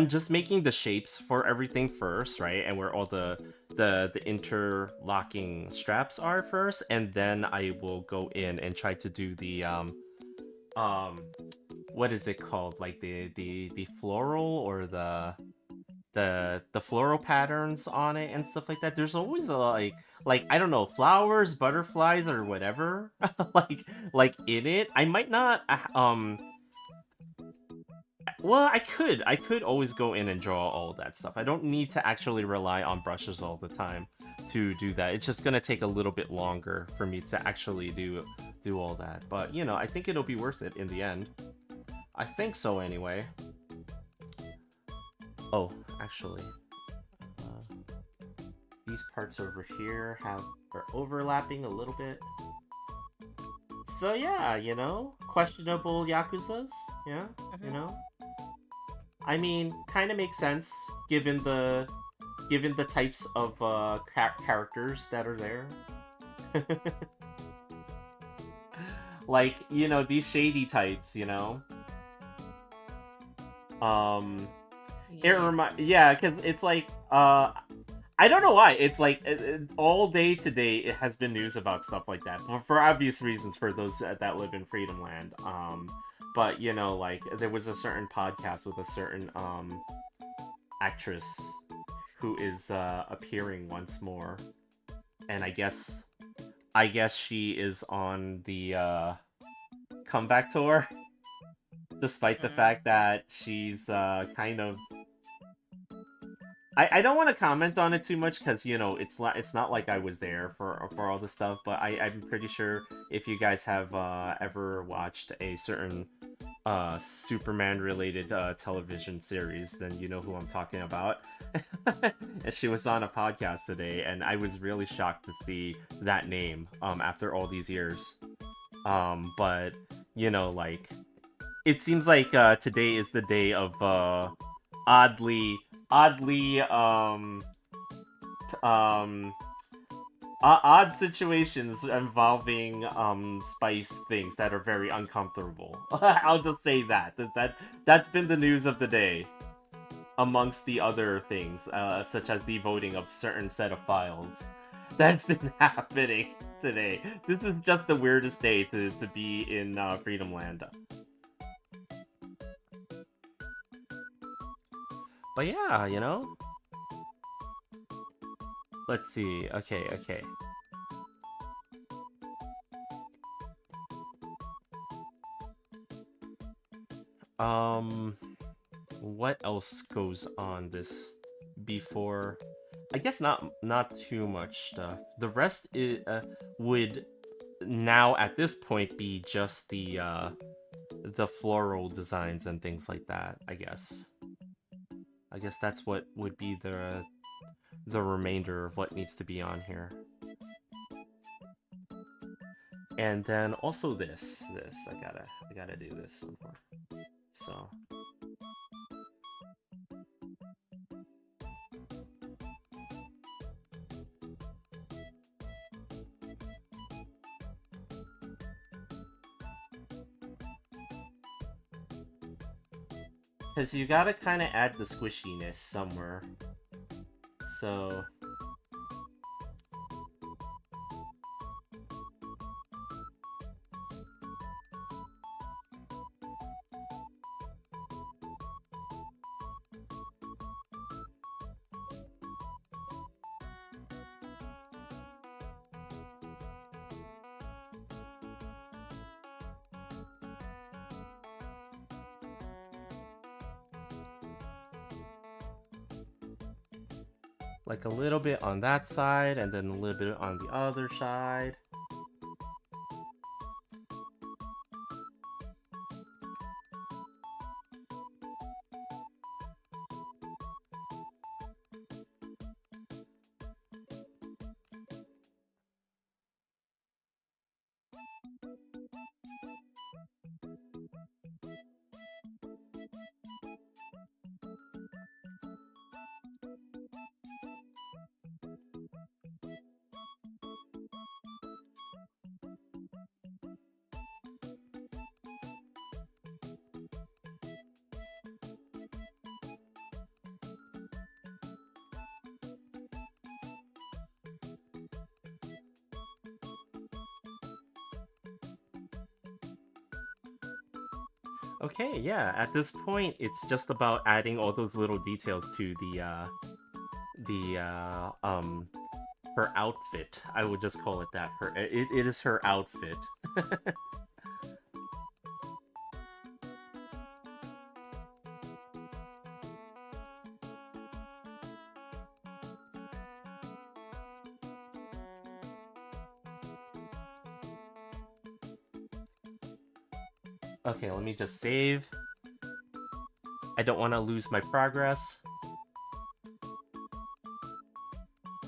just making the shapes for everything first, right? And where all the interlocking straps are first, and then I will go in and try to do the what is it called? Like the floral or the the floral patterns on it and stuff like that. There's always a like I don't know, flowers, butterflies, or whatever like in it. I might not well, I could always go in and draw all that stuff. I don't need to actually rely on brushes all the time to do that. It's just gonna take a little bit longer for me to actually do all that. But you know, I think it'll be worth it in the end. I think so anyway. Oh, actually, these parts over here are overlapping a little bit. So yeah, you know, questionable Yakuzas, yeah, you know. I mean, kind of makes sense given the types of characters that are there. Like, you know, these shady types, you know. Yeah, because it's like I don't know why. It's like all day today it has been news about stuff like that for obvious reasons for those that live in Freedom Land. But you know, like there was a certain podcast with a certain actress who is appearing once more, and I guess she is on the comeback tour, despite the fact that she's kind of. I don't want to comment on it too much because you know it's not like I was there for all this stuff, but I'm pretty sure if you guys have ever watched a certain Superman related television series, then you know who I'm talking about. And she was on a podcast today, and I was really shocked to see that name after all these years. But you know, like it seems like today is the day of oddly odd situations involving spice things that are very uncomfortable. I'll just say that's been the news of the day, amongst the other things such as the voting of certain set of files that's been happening today. This is just the weirdest day to be in Freedom Land. But yeah, you know. Let's see. Okay. What else goes on this before? I guess not too much stuff. The rest would now at this point be just the floral designs and things like that, I guess. I guess that's what would be the remainder of what needs to be on here. And then also this I gotta do this so because you gotta kind of add the squishiness somewhere. So like a little bit on that side, and then a little bit on the other side. Okay, yeah. At this point, it's just about adding all those little details to the her outfit. I would just call it that. It is her outfit. Okay, let me just save. I don't want to lose my progress.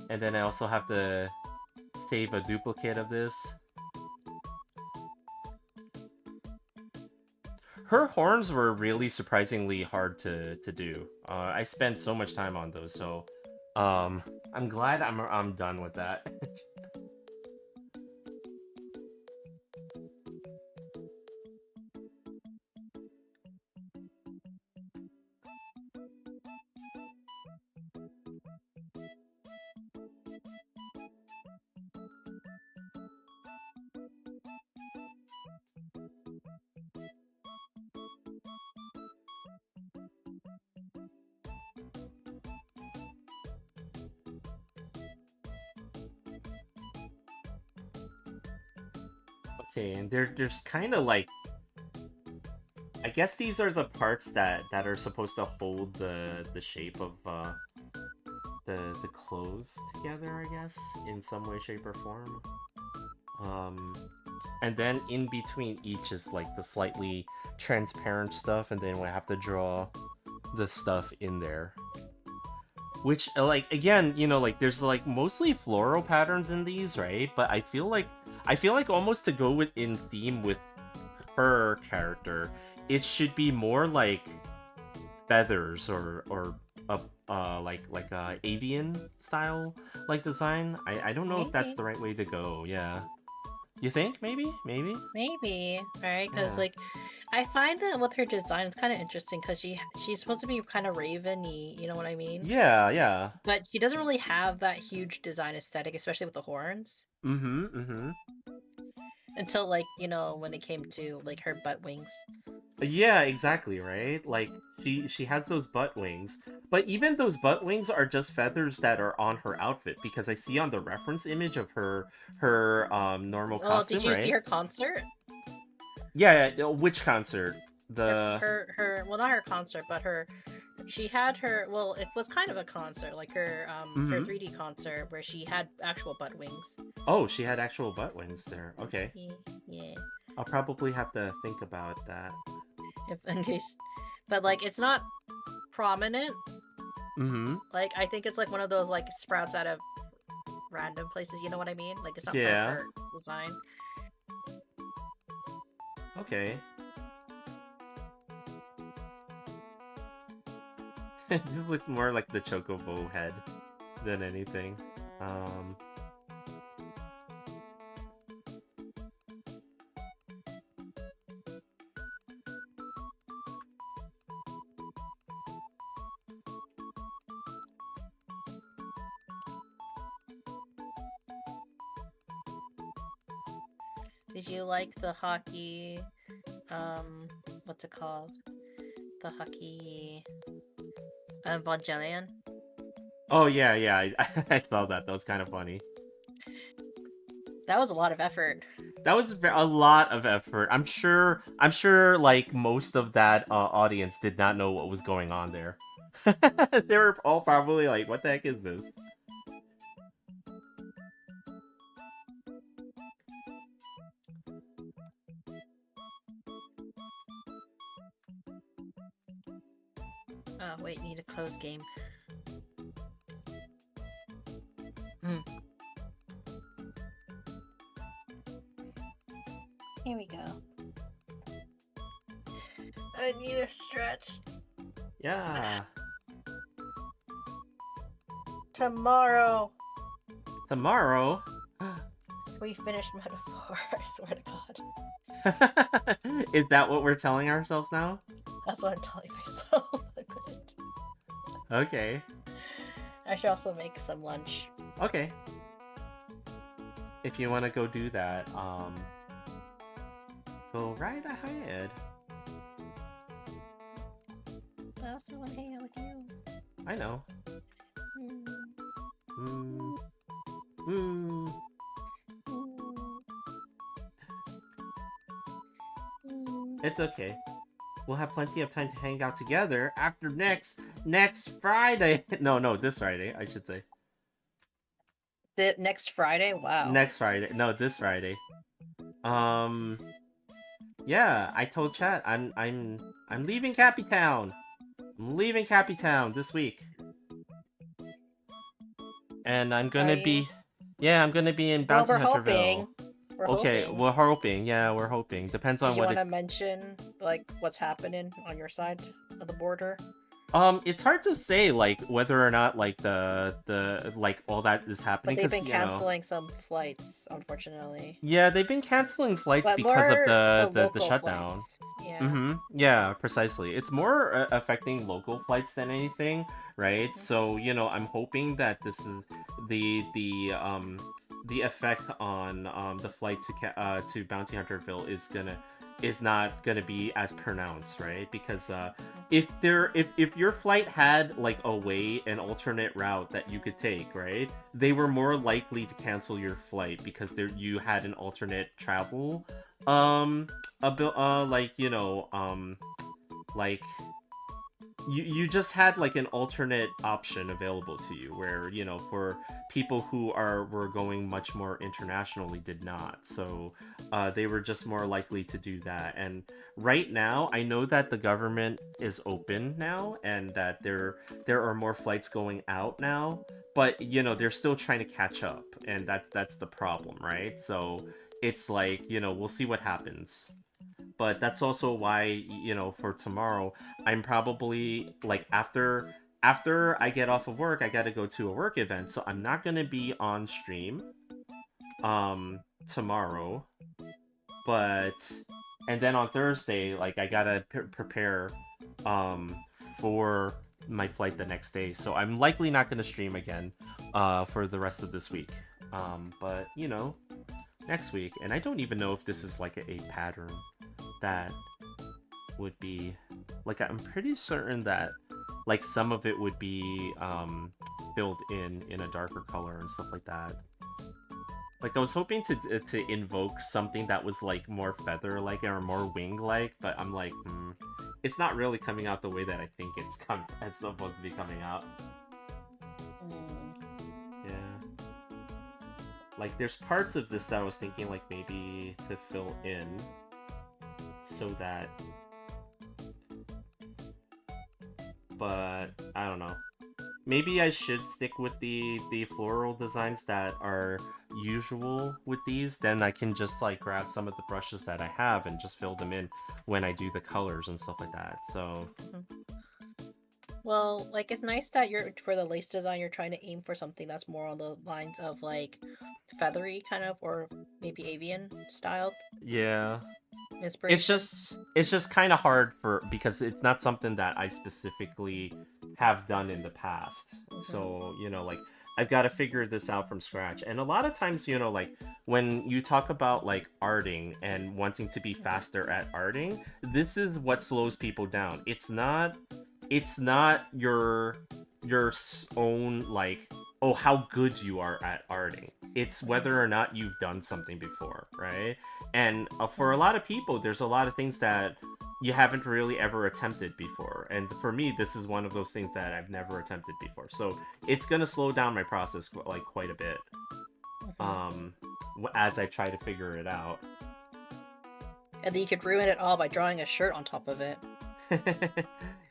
And then I also have to save a duplicate of this. Her horns were really surprisingly hard to do. I spent so much time on those, so I'm glad I'm done with that. Okay, and there's kind of like, I guess these are the parts that are supposed to hold the shape of the clothes together, I guess, in some way, shape, or form. And then in between each is like the slightly transparent stuff, and then we have to draw the stuff in there. Which, like, again, you know, like, there's like mostly floral patterns in these, right? But I feel like almost to go with in theme with her character, it should be more like feathers or like avian style like design. I don't know if that's Maybe. the right way to go. Yeah, you think maybe? Maybe, right? Because Yeah. like, I find that with her design, it's kind of interesting because she's supposed to be kind of raven-y, you know what I mean? Yeah. But she doesn't really have that huge design aesthetic, especially with the horns. Mm-hmm. Until like, you know, when it came to like her butt wings. Yeah, exactly, right? Like she has those butt wings, but even those butt wings are just feathers that are on her outfit because I see on the reference image of her normal Oh, did costume, you see right? her concert? Yeah, which concert? Her The her well, not her concert, but her she had her, well, it was kind of a concert, like her Mhm. 3D concert where she had actual butt wings. Oh, she had actual butt wings there. Okay. Yeah, yeah. I'll probably have to think about that. If in case, but like it's not prominent. Mhm. Like I think it's like one of those like sprouts out of random places. You know what I mean? Like it's not part of Yeah. her design. Okay. This looks more like the Chocobo head than anything. Did you like the hockey? What's it called? The hockey. Evangelion? Oh yeah. I saw that. That was kind of funny. That was a lot of effort. That was a lot of effort. I'm sure. Like most of that audience did not know what was going on there. They were all probably like, "What the heck is this?" Oh wait, need a close game. Here we go. I need a stretch. Yeah. Tomorrow Tomorrow. we finish metaphor. I swear to God. Is that what we're telling ourselves now? That's what I'm telling myself. I'm gonna do. Okay. I should also make some lunch. Okay. If you want to go do that, go right ahead. I also want to hang out with you. I know. Mm. Mm. It's okay. We'll have plenty of time to hang out together after next Friday. No, this Friday, I should say. The next Friday? Wow. Next Friday. No, this Friday. Yeah, I told chat I'm leaving Cappy Town. I'm leaving Cappy Town this week. And I'm gonna be I'm gonna be in Bounty Hunterville. We're hoping. Yeah, we're hoping. Depends on what. Did you want to mention like what's happening on your side of the border? It's hard to say like whether or not like the like all that is happening. But they've been canceling some flights, unfortunately. Yeah, they've been canceling flights but because of the shutdown. Flights. Yeah. Yeah, precisely. It's more affecting local flights than anything, right? So I'm hoping that this is the effect on the flight to Bounty Hunterville is not gonna be as pronounced, right? Because if your flight had like an alternate route that you could take, right? They were more likely to cancel your flight because you had an alternate travel you just had like an alternate option available to you where for people who were going much more internationally did not, so they were just more likely to do that. And right now I know that the government is open now and that there are more flights going out now, but they're still trying to catch up, and that's the problem, right? So it's like we'll see what happens. But that's also why, for tomorrow, I'm probably, like, after I get off of work, I gotta go to a work event, so I'm not gonna be on stream, tomorrow, and then on Thursday, like, I gotta prepare, for my flight the next day, so I'm likely not gonna stream again, for the rest of this week, but, next week, and I don't even know if this is, like, a pattern that would be like, I'm pretty certain that like some of it would be filled in a darker color and stuff like that. Like I was hoping to invoke something that was like more feather like or more wing like, but I'm like it's not really coming out the way that I think it's supposed to be coming out. Yeah, like there's parts of this that I was thinking like maybe to fill in so that, but I don't know, maybe I should stick with the floral designs that are usual with these, then I can just like grab some of the brushes that I have and just fill them in when I do the colors and stuff like that. So well, like it's nice that for the lace design you're trying to aim for something that's more on the lines of like feathery kind of, or maybe avian styled. Yeah, inspiration. It's just kind of hard because it's not something that I specifically have done in the past. So like I've got to figure this out from scratch. And a lot of times like when you talk about like arting and wanting to be faster at arting, this is what slows people down. It's not your own like, oh, how good you are at arting. It's whether or not you've done something before, right? And for a lot of people, there's a lot of things that you haven't really ever attempted before. And for me, this is one of those things that I've never attempted before. So it's gonna slow down my process like quite a bit, as I try to figure it out. And then you could ruin it all by drawing a shirt on top of it.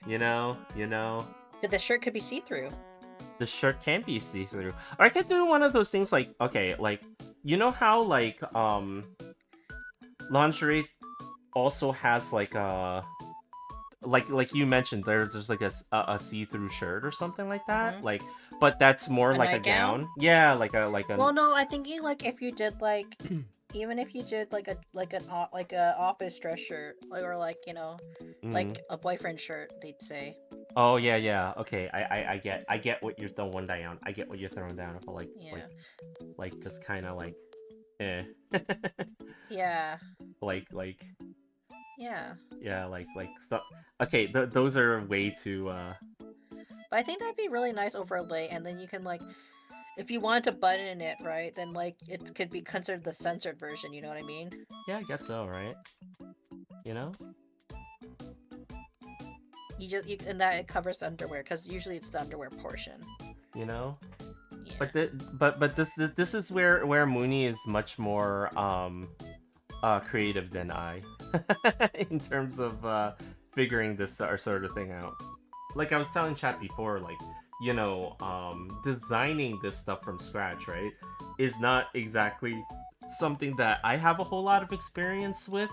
you know. But the shirt could be see-through. The shirt can be see-through. Or I could do one of those things like, okay, like, you know how like lingerie also has like a like you mentioned there's like a see-through shirt or something like that, like, but that's more like a gown. Yeah, like a well, no, I'm thinking like if you did like even if you did like a office dress shirt, or like like a boyfriend shirt, they'd say. Oh yeah. Okay, I get what you're throwing down. I get what you're throwing down. If I like just kind of like, yeah. like Yeah. Yeah, so. Okay, those are way too. But I think that'd be really nice overlay, and then you can like, if you wanted to button it, right, then like it could be considered the censored version. You know what I mean? Yeah, I guess so, right? You know. And that it covers the underwear because usually it's the underwear portion. You know. Yeah. But this is where Mooney is much more creative than I in terms of figuring this sort of thing out. Like I was telling chat before, like, designing this stuff from scratch, right, is not exactly something that I have a whole lot of experience with.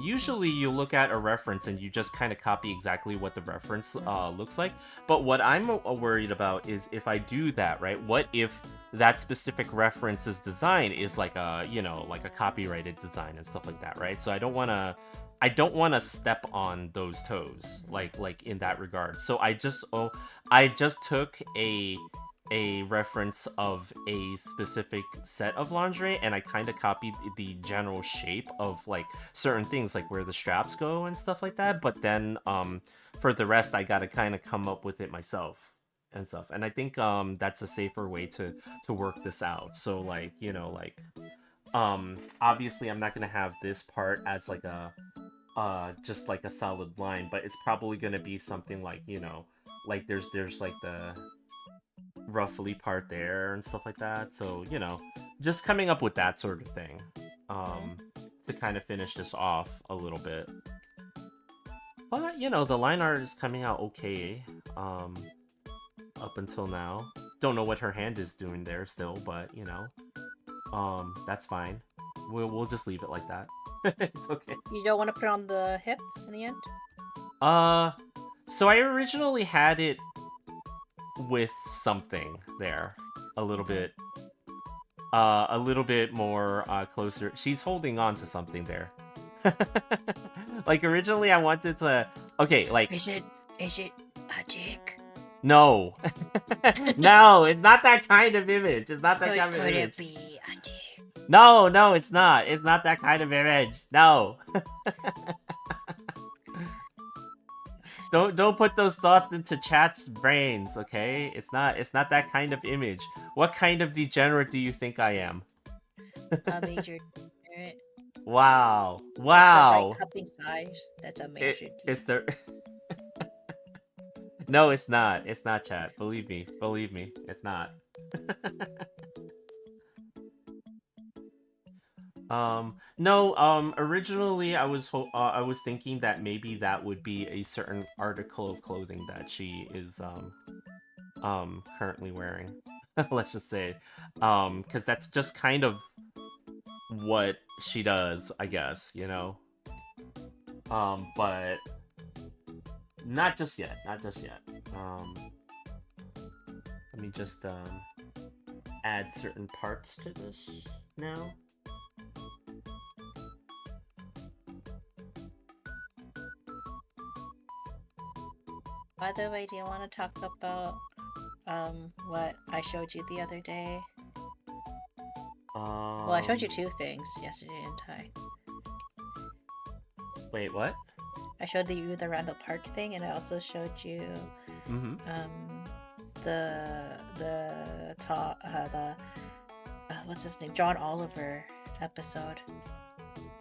Usually you look at a reference and you just kind of copy exactly what the reference looks like. But what I'm worried about is if I do that, right? What if that specific reference's design is like like a copyrighted design and stuff like that, right? So I don't want to step on those toes, like in that regard. So I just took a reference of a specific set of lingerie and I kind of copied the general shape of like certain things, like where the straps go and stuff like that. But then for the rest, I gotta kind of come up with it myself and stuff. And I think that's a safer way to work this out. So like, obviously I'm not gonna have this part as like a just like a solid line, but it's probably gonna be something like, like there's like the roughly part there and stuff like that. So, just coming up with that sort of thing to kind of finish this off a little bit. But, the line art is coming out okay up until now. Don't know what her hand is doing there still, but, that's fine. We'll just leave it like that. It's okay. You don't want to put it on the hip in the end? So I originally had it with something there, a little bit more closer. She's holding on to something there. Like originally I wanted to, okay, like, is it a dick? No. No, it's not that kind of image. It's not that kind of image. Could it be a dick? No, it's not that kind of image. No. Don't put those thoughts into chat's brains, okay? It's not that kind of image. What kind of degenerate do you think I am? A major degenerate. Wow. It's the right cupping size. That's a major degenerate. It's the No, it's not. It's not, chat. Believe me, it's not. No, originally I was thinking that maybe that would be a certain article of clothing that she is currently wearing. Let's just say, because that's just kind of what she does, I guess, but not just yet. Let me just add certain parts to this now. By the way, do you want to talk about what I showed you the other day? Well, I showed you two things yesterday, didn't I? Wait, what? I showed you the Randall Park thing, and I also showed you the what's his name, John Oliver episode.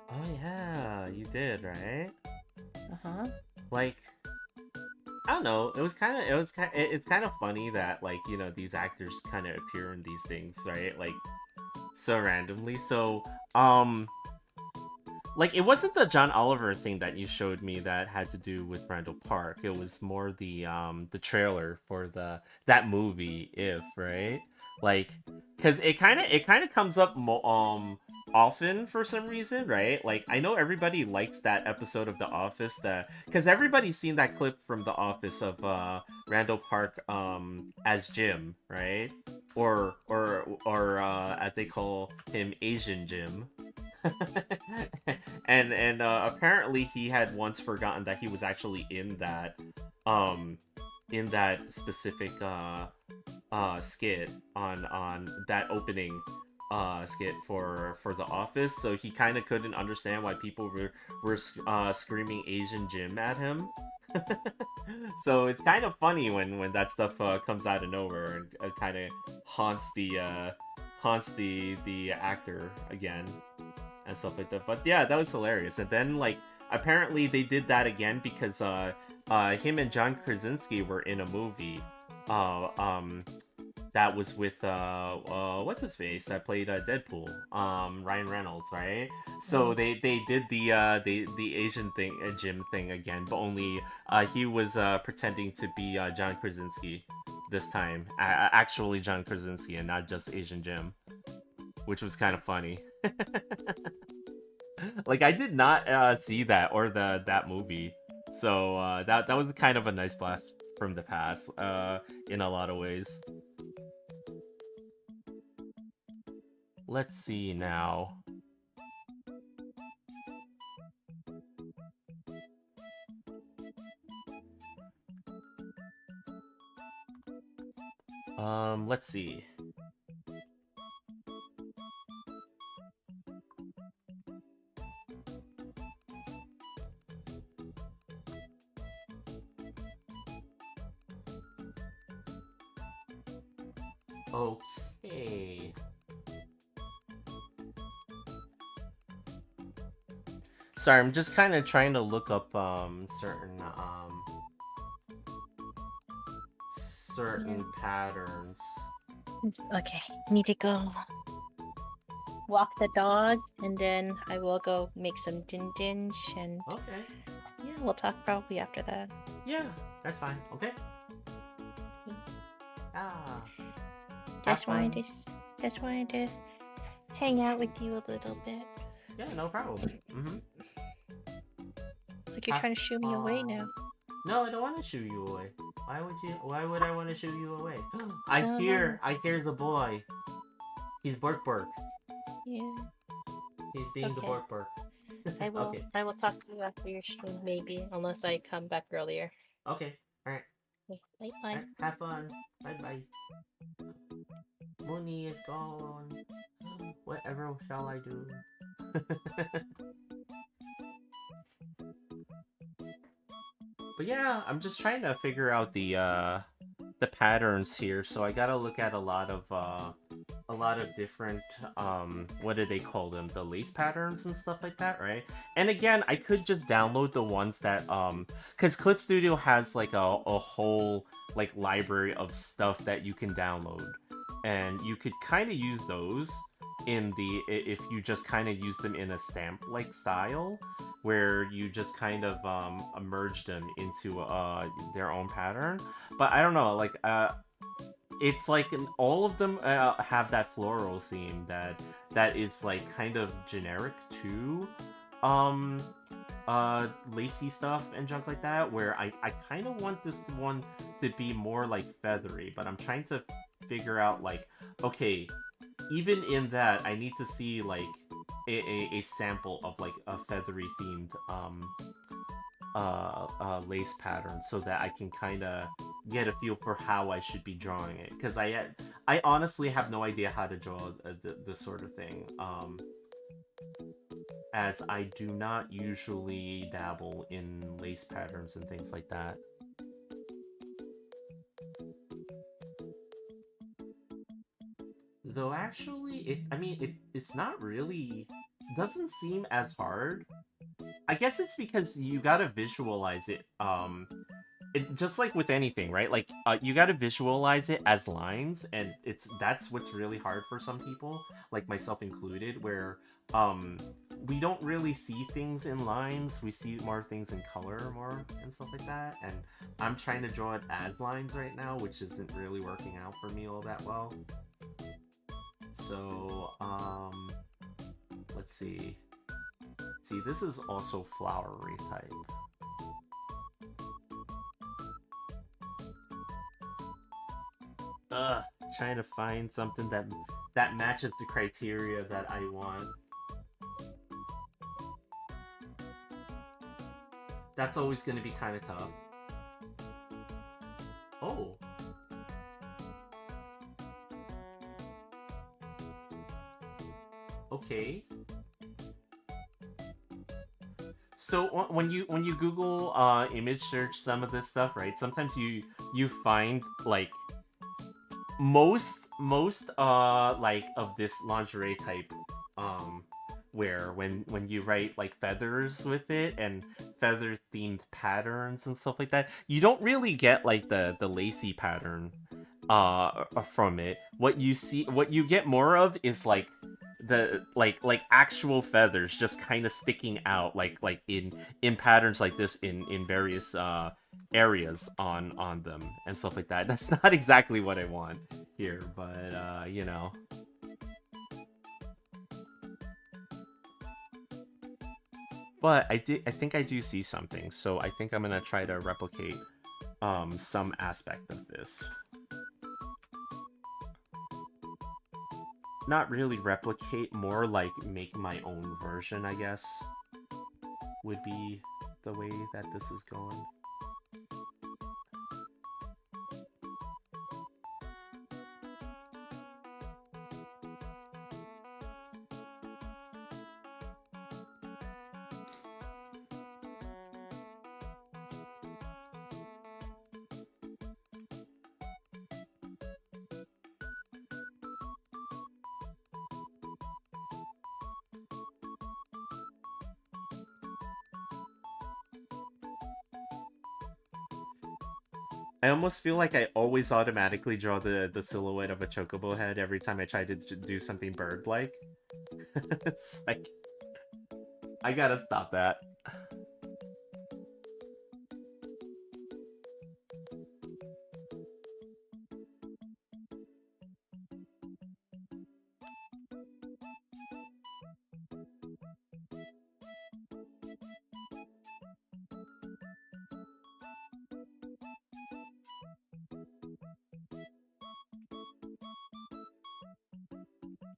Oh yeah, you did, right? Like, I don't know. It's kind of funny that, like, these actors kind of appear in these things, right? Like, so randomly. So, like, it wasn't the John Oliver thing that you showed me that had to do with Randall Park. It was more the trailer for that movie, right? Like, because it kind of comes up often for some reason, right? Like, I know everybody likes that episode of The Office, because everybody's seen that clip from The Office of Randall Park as Jim, right? Or as they call him, Asian Jim. and apparently he had once forgotten that he was actually in that specific skit on that opening skit for The Office, so he kind of couldn't understand why people were screaming Asian Jim at him. So it's kind of funny when that stuff comes out of nowhere and kind of haunts the actor again and stuff like that. But yeah, that was hilarious. And then like apparently they did that again because him and John Krasinski were in a movie that was with what's his face that played Deadpool, Ryan Reynolds, right? So they did the Asian thing, Jim thing again, but only he was pretending to be John Krasinski this time, actually John Krasinski and not just Asian Jim, which was kind of funny. Like I did not see that or that movie, so that was kind of a nice blast from the past in a lot of ways. Let's see now. Let's see. Okay. Sorry, I'm just kind of trying to look up certain patterns. Okay, need to go walk the dog, and then I will go make some din and Okay. yeah, we'll talk probably after that. Yeah, that's fine. Okay. Ah. Just wanted to hang out with you a little bit. Yeah, no problem. Mm-hmm. Like you're trying to shoo me away now. No, I don't want to shoo you away. Why would I want to shoo you away? I hear the boy. He's Bork. Yeah. He's being the Bork. I will. Okay. I will talk to you after your stream, maybe, unless I come back earlier. Okay. All right. Okay, bye. Right, have fun. Bye. Mooney is gone. Whatever shall I do? But yeah, I'm just trying to figure out the patterns here. So I gotta look at a lot of different what do they call them? The lace patterns and stuff like that, right? And again, I could just download the ones that because Clip Studio has like a whole like library of stuff that you can download, and you could kind of use those in the if you just kind of use them in a stamp like style where you just kind of merge them into their own pattern. But I don't know, like it's like all of them have that floral theme that is like kind of generic to lacy stuff and junk like that, where I kind of want this one to be more like feathery, but I'm trying to figure out like, okay, even in that I need to see like a sample of like a feathery themed lace pattern so that I can kind of get a feel for how I should be drawing it, because I honestly have no idea how to draw this sort of thing, as I do not usually dabble in lace patterns and things like that. Though actually, it's not really, doesn't seem as hard. I guess it's because you gotta visualize it. Just like with anything, right? Like you gotta visualize it as lines, and that's what's really hard for some people, like myself included, where we don't really see things in lines. We see more things in color more and stuff like that. And I'm trying to draw it as lines right now, which isn't really working out for me all that well. So, let's see. See, this is also flowery type. Trying to find something that matches the criteria that I want. That's always going to be kind of tough. Oh. Okay. So when you Google image search some of this stuff, right? Sometimes you find like most like of this lingerie type wear when you write like feathers with it and feather themed patterns and stuff like that, you don't really get like the lacy pattern from it. What you get more of is like the like actual feathers just kind of sticking out like in patterns like this in various areas on them and stuff like that. That's not exactly what I want here, but you know. But I think I do see something, so I think I'm gonna try to replicate some aspect of this. Not really replicate, more like make my own version, I guess, would be the way that this is going. I almost feel like I always automatically draw the silhouette of a chocobo head every time I try to do something bird-like. It's like, I gotta stop that.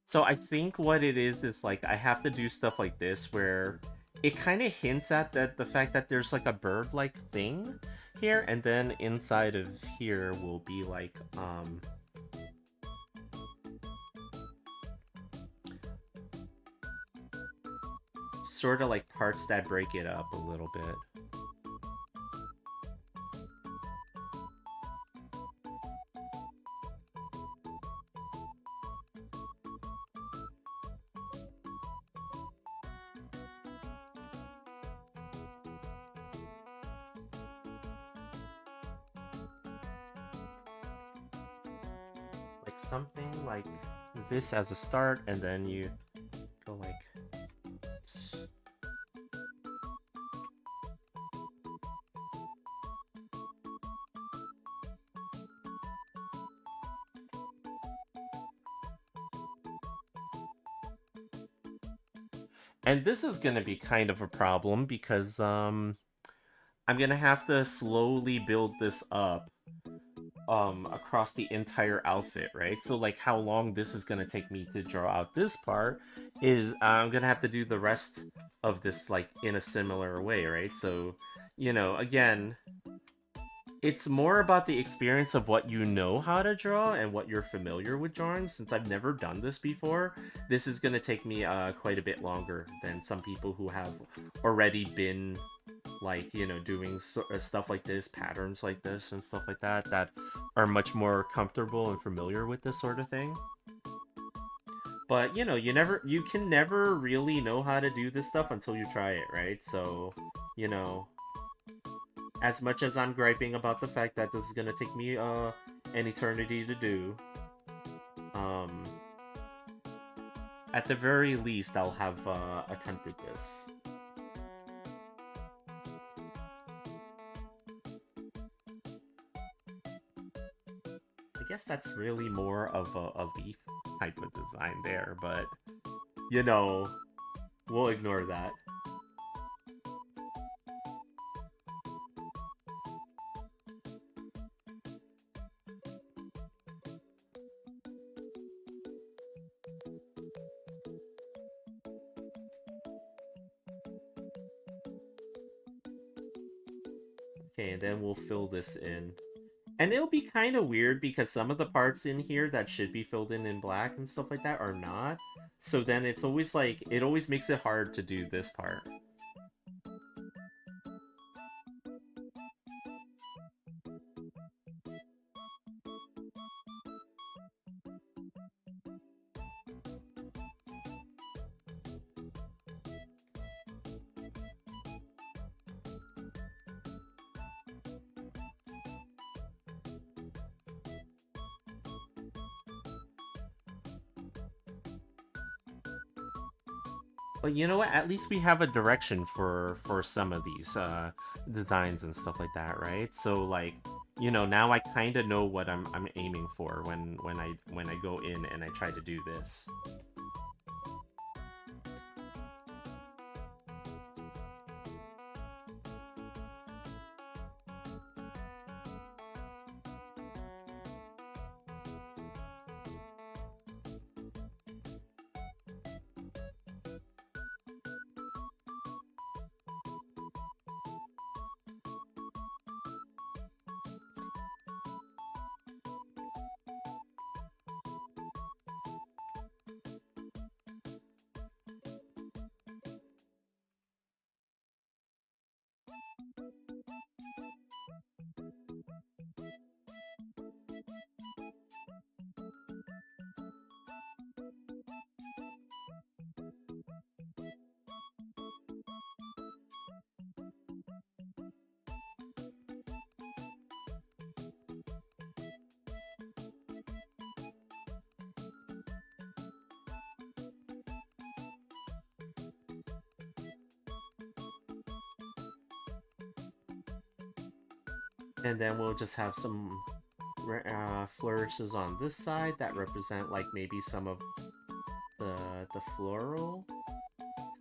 So I think what it is like I have to do stuff like this where it kind of hints at that the fact that there's like a bird-like thing here, and then inside of here will be like sort of like parts that break it up a little bit. Something like this as a start, and then you go like and this is gonna be kind of a problem because I'm gonna have to slowly build this up across the entire outfit, right? So like how long this is gonna take me to draw out this part is I'm gonna have to do the rest of this like in a similar way, right? So, you know, again, it's more about the experience of what you know how to draw and what you're familiar with drawing. Since I've never done this before, this is gonna take me quite a bit longer than some people who have already been like, you know, doing stuff like this, patterns like this and stuff like that, that are much more comfortable and familiar with this sort of thing. But, you know, you can never really know how to do this stuff until you try it, right? So, you know, as much as I'm griping about the fact that this is gonna take me an eternity to do, at the very least I'll have attempted this. I guess that's really more of a leaf type of design there, but, you know, we'll ignore that. Okay, and then we'll fill this in. And it'll be kind of weird because some of the parts in here that should be filled in black and stuff like that are not. So then it's always like, it always makes it hard to do this part. But you know what? At least we have a direction for some of these designs and stuff like that, right? So like, you know, now I kind of know what I'm aiming for when I go in and I try to do this. And then we'll just have some flourishes on this side that represent like maybe some of the floral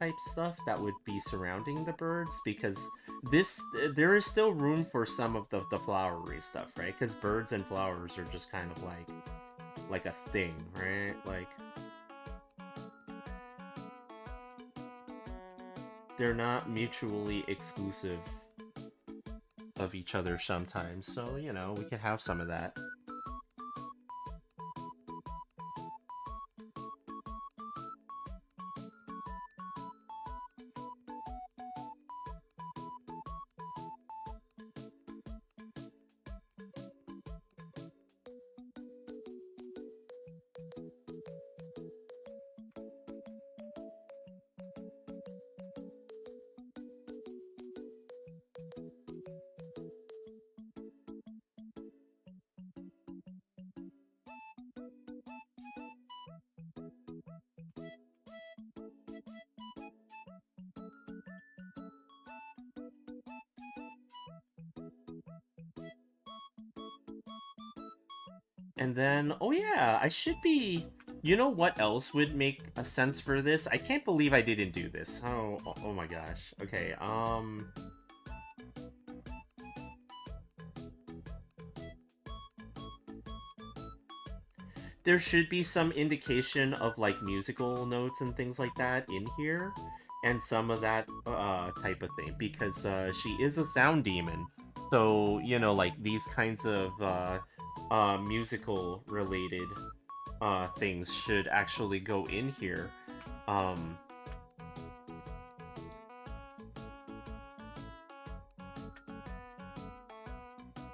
type stuff that would be surrounding the birds, because there is still room for some of the flowery stuff, right? Because birds and flowers are just kind of like a thing, right? Like they're not mutually exclusive of each other sometimes, so you know, we can have some of that. And then, oh yeah, I should be... You know what else would make a sense for this? I can't believe I didn't do this. Oh my gosh. Okay, there should be some indication of like musical notes and things like that in here, and some of that type of thing, because she is a sound demon. So, you know, like these kinds of musical related things should actually go in here.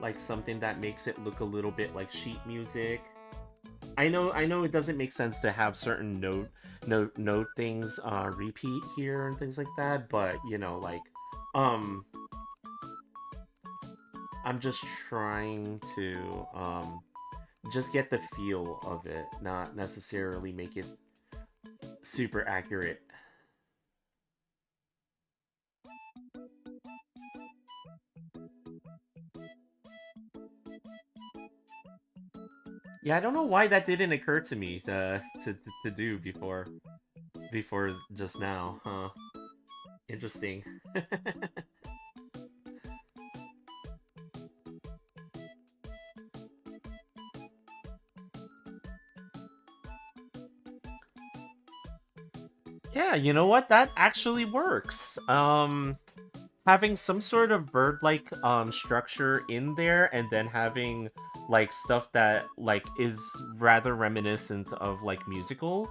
Like something that makes it look a little bit like sheet music. I know it doesn't make sense to have certain note things repeat here and things like that, but you know, like I'm just trying to just get the feel of it, not necessarily make it super accurate. Yeah, I don't know why that didn't occur to me to do before just now, huh? Interesting. Yeah, you know what? That actually works. having some sort of bird-like structure in there, and then having like stuff that like is rather reminiscent of like musical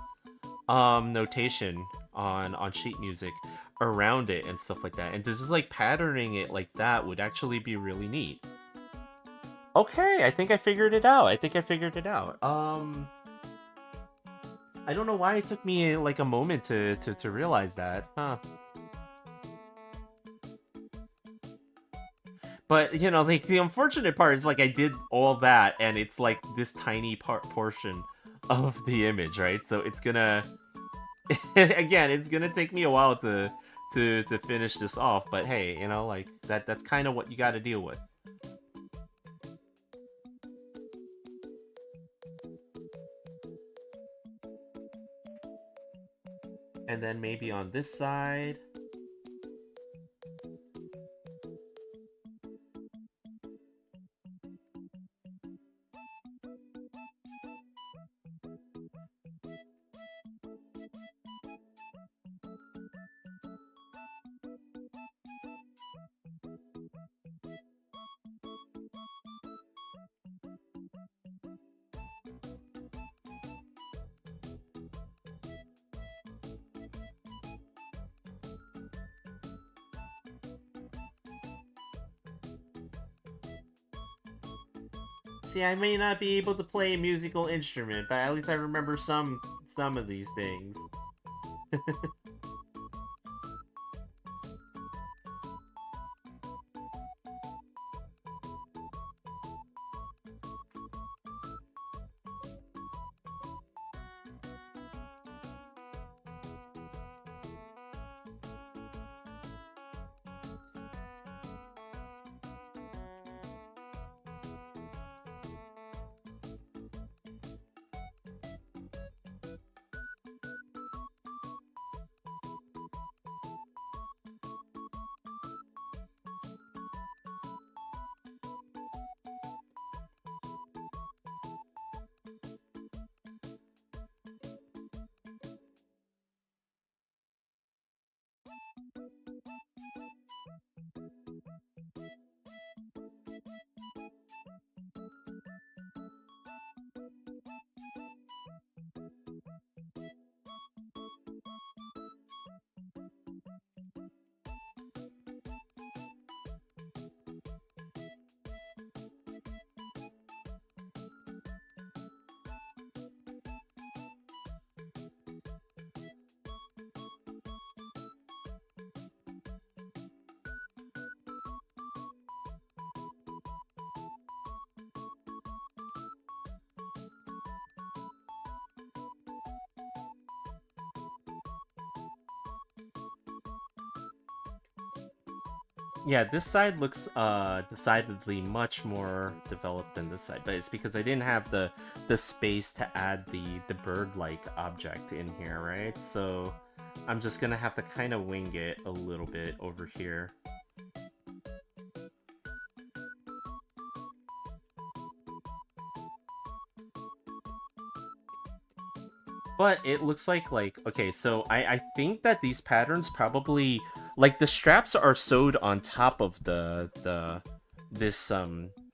notation on sheet music around it and stuff like that, and just like patterning it like that would actually be really neat. Okay, I think I figured it out. I don't know why it took me like a moment to realize that, huh? But you know, like the unfortunate part is like I did all that, and it's like this tiny portion of the image, right? So it's gonna again, it's gonna take me a while to finish this off. But hey, you know, like that's kind of what you got to deal with. And then maybe on this side. See, I may not be able to play a musical instrument, but at least I remember some of these things. Yeah, this side looks decidedly much more developed than this side, but it's because I didn't have the space to add the bird-like object in here, right? So I'm just gonna have to kind of wing it a little bit over here. But it looks like okay, so I think that these patterns probably like the straps are sewed on top of this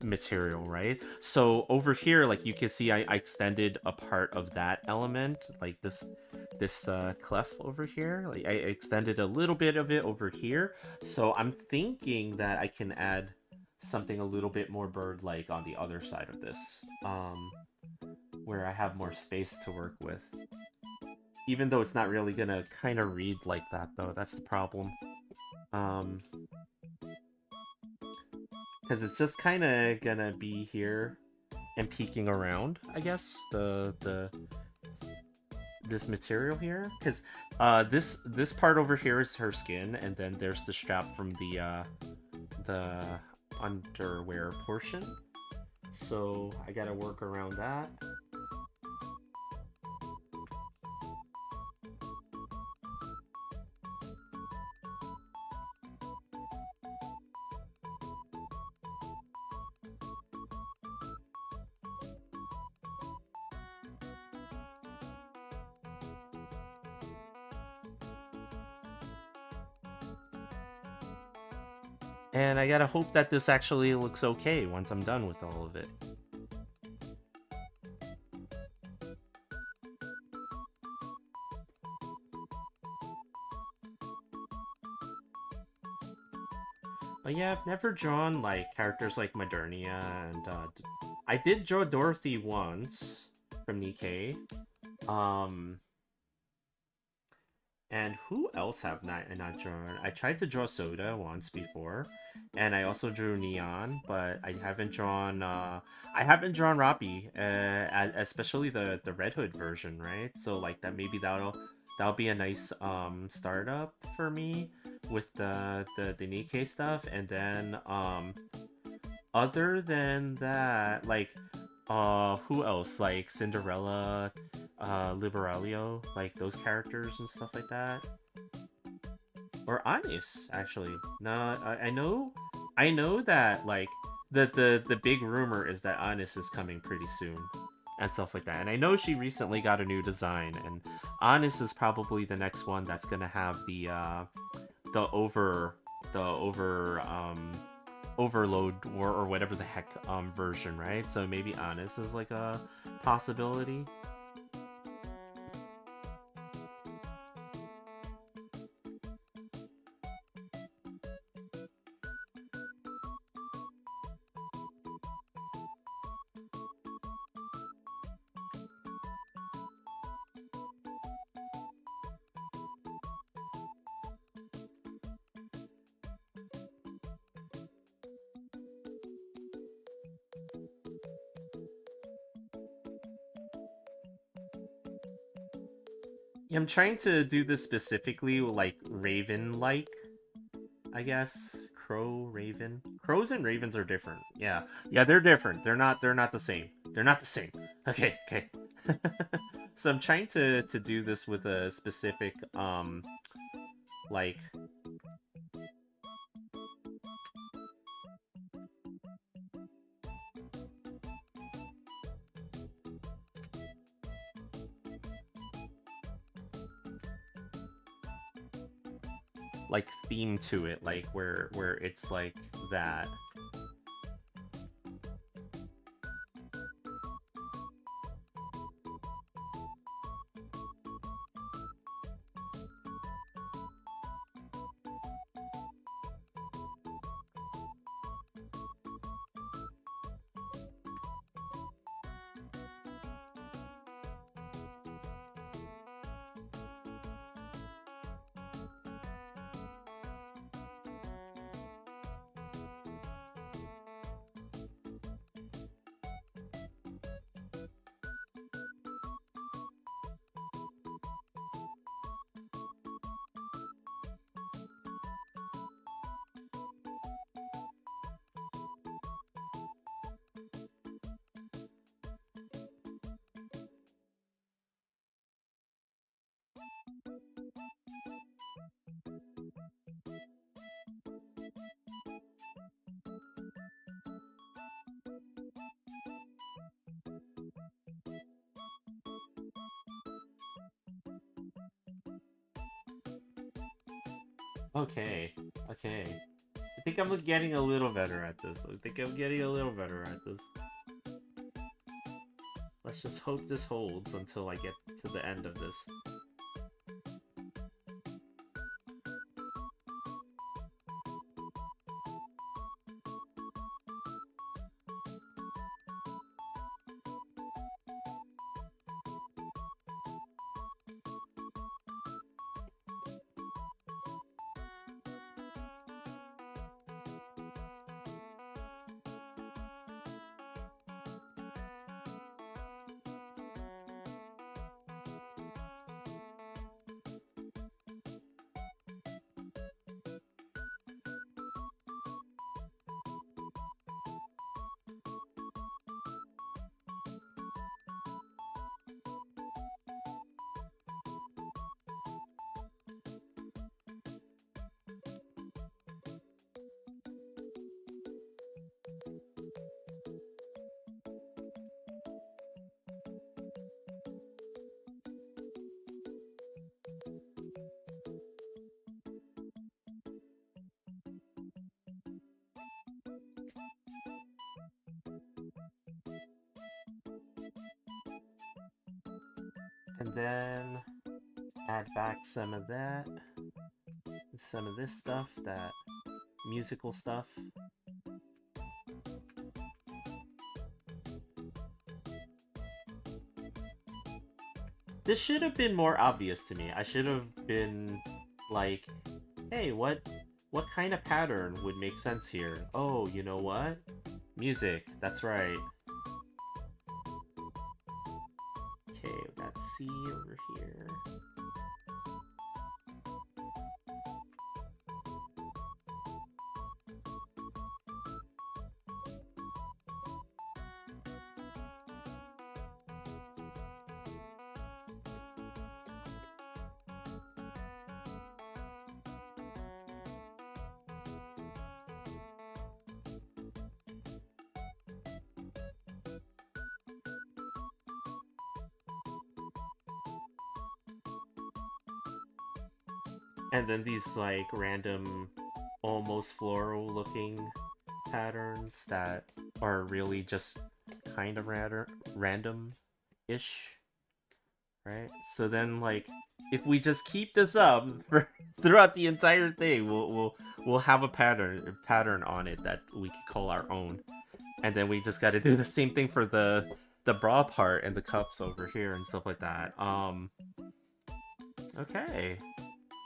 material, right? So over here, like you can see, I extended a part of that element, like this clef over here. Like I extended a little bit of it over here. So I'm thinking that I can add something a little bit more bird-like on the other side of this, where I have more space to work with. Even though it's not really gonna kind of read like that, though. That's the problem. Because it's just kind of gonna be here and peeking around, I guess, this material here. Because this part over here is her skin, and then there's the strap from the underwear portion. So I gotta work around that. And I gotta hope that this actually looks okay once I'm done with all of it. But yeah, I've never drawn like characters like Modernia, and I did draw Dorothy once from Nikkei. Um, and who else have not drawn? I tried to draw Soda once before, and I also drew Neon, but I haven't drawn Roppy, especially the Red Hood version, right? So like that maybe that'll be a nice startup for me with the Nikkei stuff, and then other than that, like who else? Like Cinderella, Liberalio, like those characters and stuff like that. Or Anis, actually. No, I know that like the big rumor is that Anis is coming pretty soon and stuff like that. And I know she recently got a new design, and Anis is probably the next one that's gonna have the overload or whatever the heck version, right? So maybe Anis is like a possibility. Yeah, I'm trying to do this specifically like Raven-like, I guess. Crow, Raven. Crows and ravens are different. Yeah. Yeah, they're different. They're not the same. They're not the same. Okay, okay. So I'm trying to do this with a specific like theme to it, like where it's like that. Okay, okay. I think I'm getting a little better at this. I think I'm getting a little better at this. Let's just hope this holds until I get to the end of this. And then add back some of that, some of this stuff, that musical stuff. This should have been more obvious to me. I should have been like, hey, what kind of pattern would make sense here? Oh, you know what? Music, that's right. Okay, we got C over here. And then these like random, almost floral looking patterns that are really just kind of random-ish, right? So then like, if we just keep this up throughout the entire thing, we'll have a pattern on it that we could call our own. And then we just got to do the same thing for the bra part and the cups over here and stuff like that. Okay.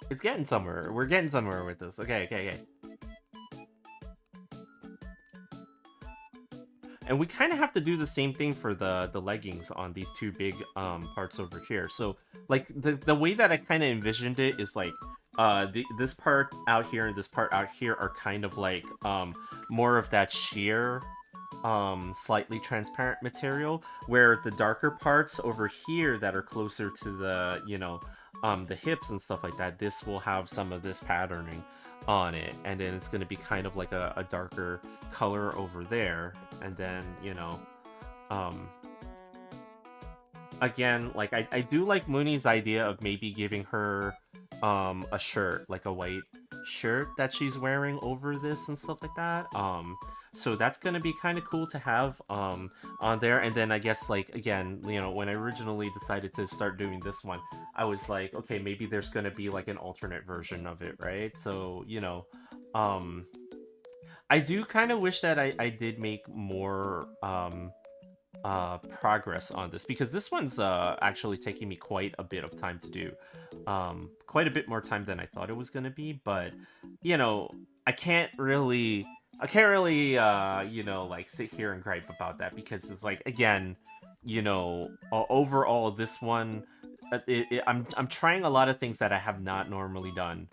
It's getting somewhere. We're getting somewhere with this. Okay. And we kind of have to do the same thing for the leggings on these two big parts over here. So like the way that I kind of envisioned it is like this part out here and this part out here are kind of like more of that sheer slightly transparent material, where the darker parts over here that are closer to the, you know, the hips and stuff like that, this will have some of this patterning on it, and then it's going to be kind of like a darker color over there. And then, you know, again, like I do like Mooney's idea of maybe giving her a shirt, like a white shirt that she's wearing over this and stuff like that. So that's gonna be kind of cool to have on there. And then I guess, like, again, you know, when I originally decided to start doing this one, I was like, okay, maybe there's gonna be like an alternate version of it, right? So, you know, I do kind of wish that I did make more progress on this, because this one's actually taking me quite a bit of time to do, quite a bit more time than I thought it was gonna be. But, you know, I can't really you know, like, sit here and gripe about that, because it's like, again, you know, overall this one, I'm trying a lot of things that I have not normally done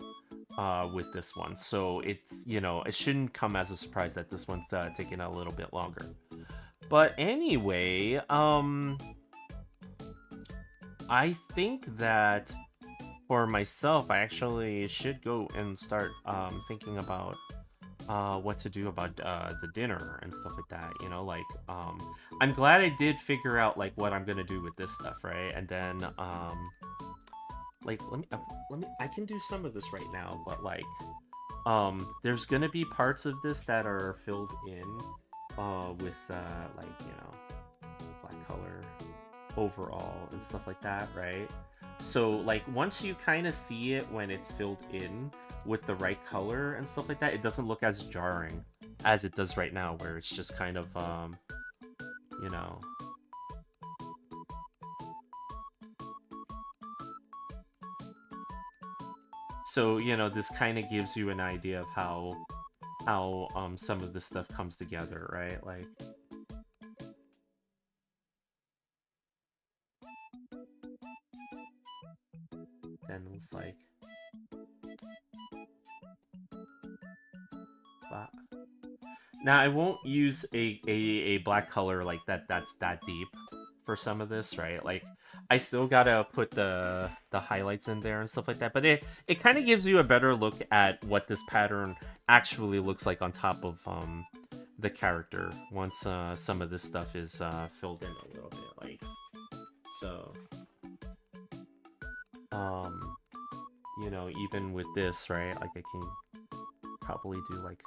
with this one, so it's, you know, it shouldn't come as a surprise that this one's taking a little bit longer. But anyway, I think that for myself, I actually should go and start thinking about what to do about the dinner and stuff like that. You know, like, I'm glad I did figure out like what I'm gonna do with this stuff, right? And then like, let me I can do some of this right now, but like, there's gonna be parts of this that are filled in with like, you know, black color overall and stuff like that, right? So like, once you kind of see it when it's filled in with the right color and stuff like that, it doesn't look as jarring as it does right now, where it's just kind of you know, so, you know, this kind of gives you an idea of how some of this stuff comes together, right? Like, then it's like, wow. Now I won't use a black color like that that's that deep for some of this, right? Like, I still gotta put the highlights in there and stuff like that, but it kind of gives you a better look at what this pattern actually looks like on top of the character once some of this stuff is filled in a little bit, like, so you know, even with this, right, like, I can probably do like,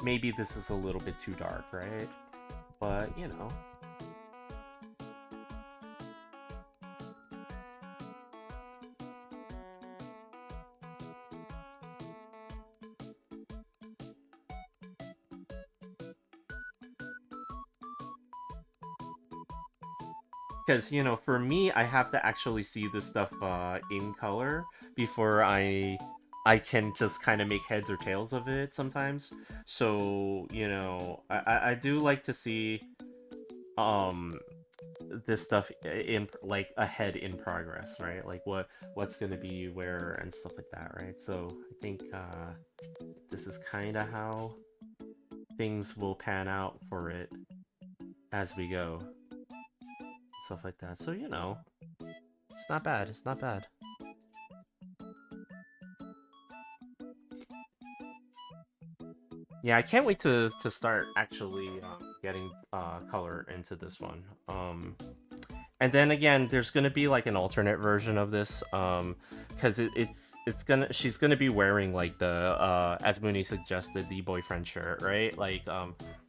maybe this is a little bit too dark, right? But, you know. Because, you know, for me, I have to actually see this stuff in color before I can just kind of make heads or tails of it sometimes. So, you know, I do like to see um this stuff in like ahead in progress, right? Like what's gonna be where and stuff like that, right? So I think this is kind of how things will pan out for it as we go. Stuff like that. So, you know, it's not bad. It's not bad. Yeah, I can't wait to start actually getting color into this one. And then again, there's gonna be like an alternate version of this, because she's gonna be wearing like the as Mooney suggested, the boyfriend shirt, right? Like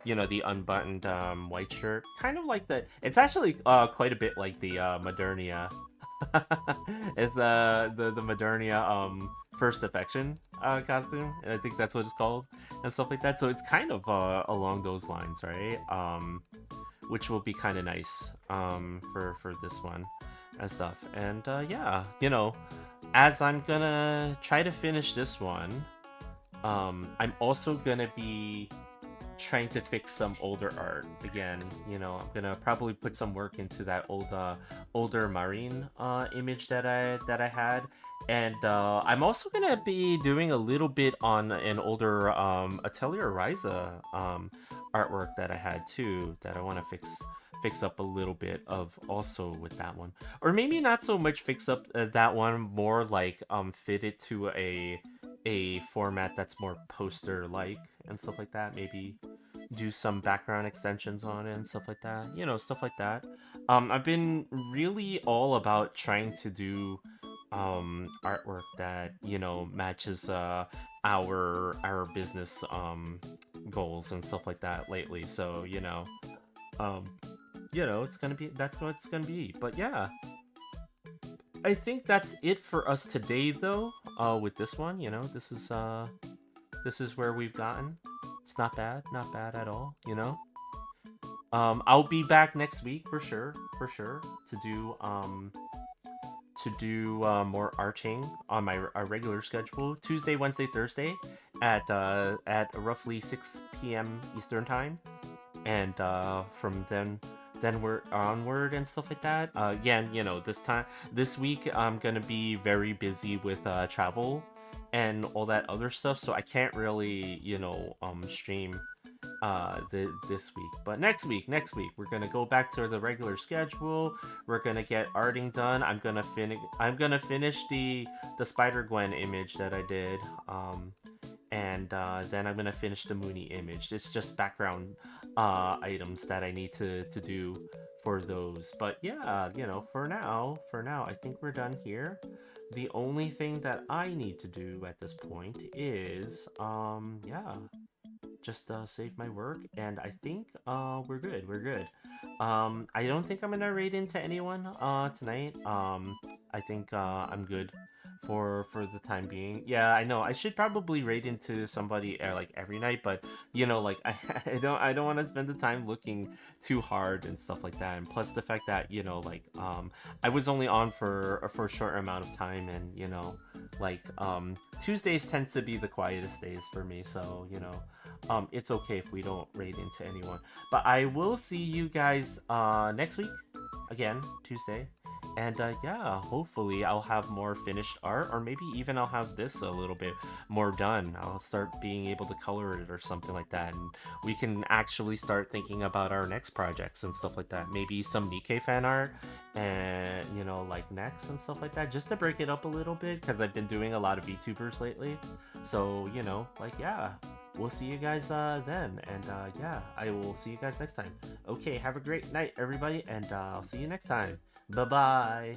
you know, the unbuttoned white shirt, kind of like the. It's actually quite a bit like the Modernia. It's the Modernia first affection costume, and I think that's what it's called and stuff like that. So it's kind of along those lines, right? Which will be kind of nice for this one and stuff. And yeah, you know, as I'm gonna try to finish this one, I'm also gonna be trying to fix some older art again. You know, I'm gonna probably put some work into that older marine image that I had, and I'm also gonna be doing a little bit on an older Atelier Ryza artwork that I had too, that I want to fix up a little bit of also with that one, or maybe not so much fix up that one, more like fit it to a format that's more poster like and stuff like that. Maybe do some background extensions on it and stuff like that, you know, stuff like that. I've been really all about trying to do artwork that, you know, matches our business goals and stuff like that lately. So, you know, that's what it's gonna be. But yeah, I think that's it for us today though, with this one. You know, this is where we've gotten. It's not bad at all, you know. I'll be back next week for sure to do more arting on our regular schedule, Tuesday, Wednesday, Thursday at roughly 6 p.m. Eastern time, and from then we're onward and stuff like that. Again, you know, this week I'm gonna be very busy with travel and all that other stuff, so I can't really, you know, stream this week. But next week we're gonna go back to the regular schedule. We're gonna get arting done. I'm gonna finish the Spider-Gwen image that I did, and then I'm gonna finish the Mooney image. It's just background items that I need to do for those. But yeah, you know, for now I think we're done here. The only thing that I need to do at this point is yeah, just save my work, and I think we're good. I don't think I'm gonna raid into anyone tonight. I think I'm good for the time being. Yeah, I know I should probably raid into somebody like every night, but you know, like I don't want to spend the time looking too hard and stuff like that. And plus the fact that, you know, like I was only on for a short amount of time, and you know, like Tuesdays tends to be the quietest days for me, so you know, it's okay if we don't raid into anyone. But I will see you guys next week again, Tuesday. And yeah, hopefully I'll have more finished art, or maybe even I'll have this a little bit more done. I'll start being able to color it or something like that, and we can actually start thinking about our next projects and stuff like that. Maybe some Nikkei fan art, and you know, like next and stuff like that, just to break it up a little bit, because I've been doing a lot of VTubers lately. So, you know, like, yeah, we'll see you guys then, and yeah, I will see you guys next time. Okay, have a great night, everybody, and I'll see you next time. Bye-bye.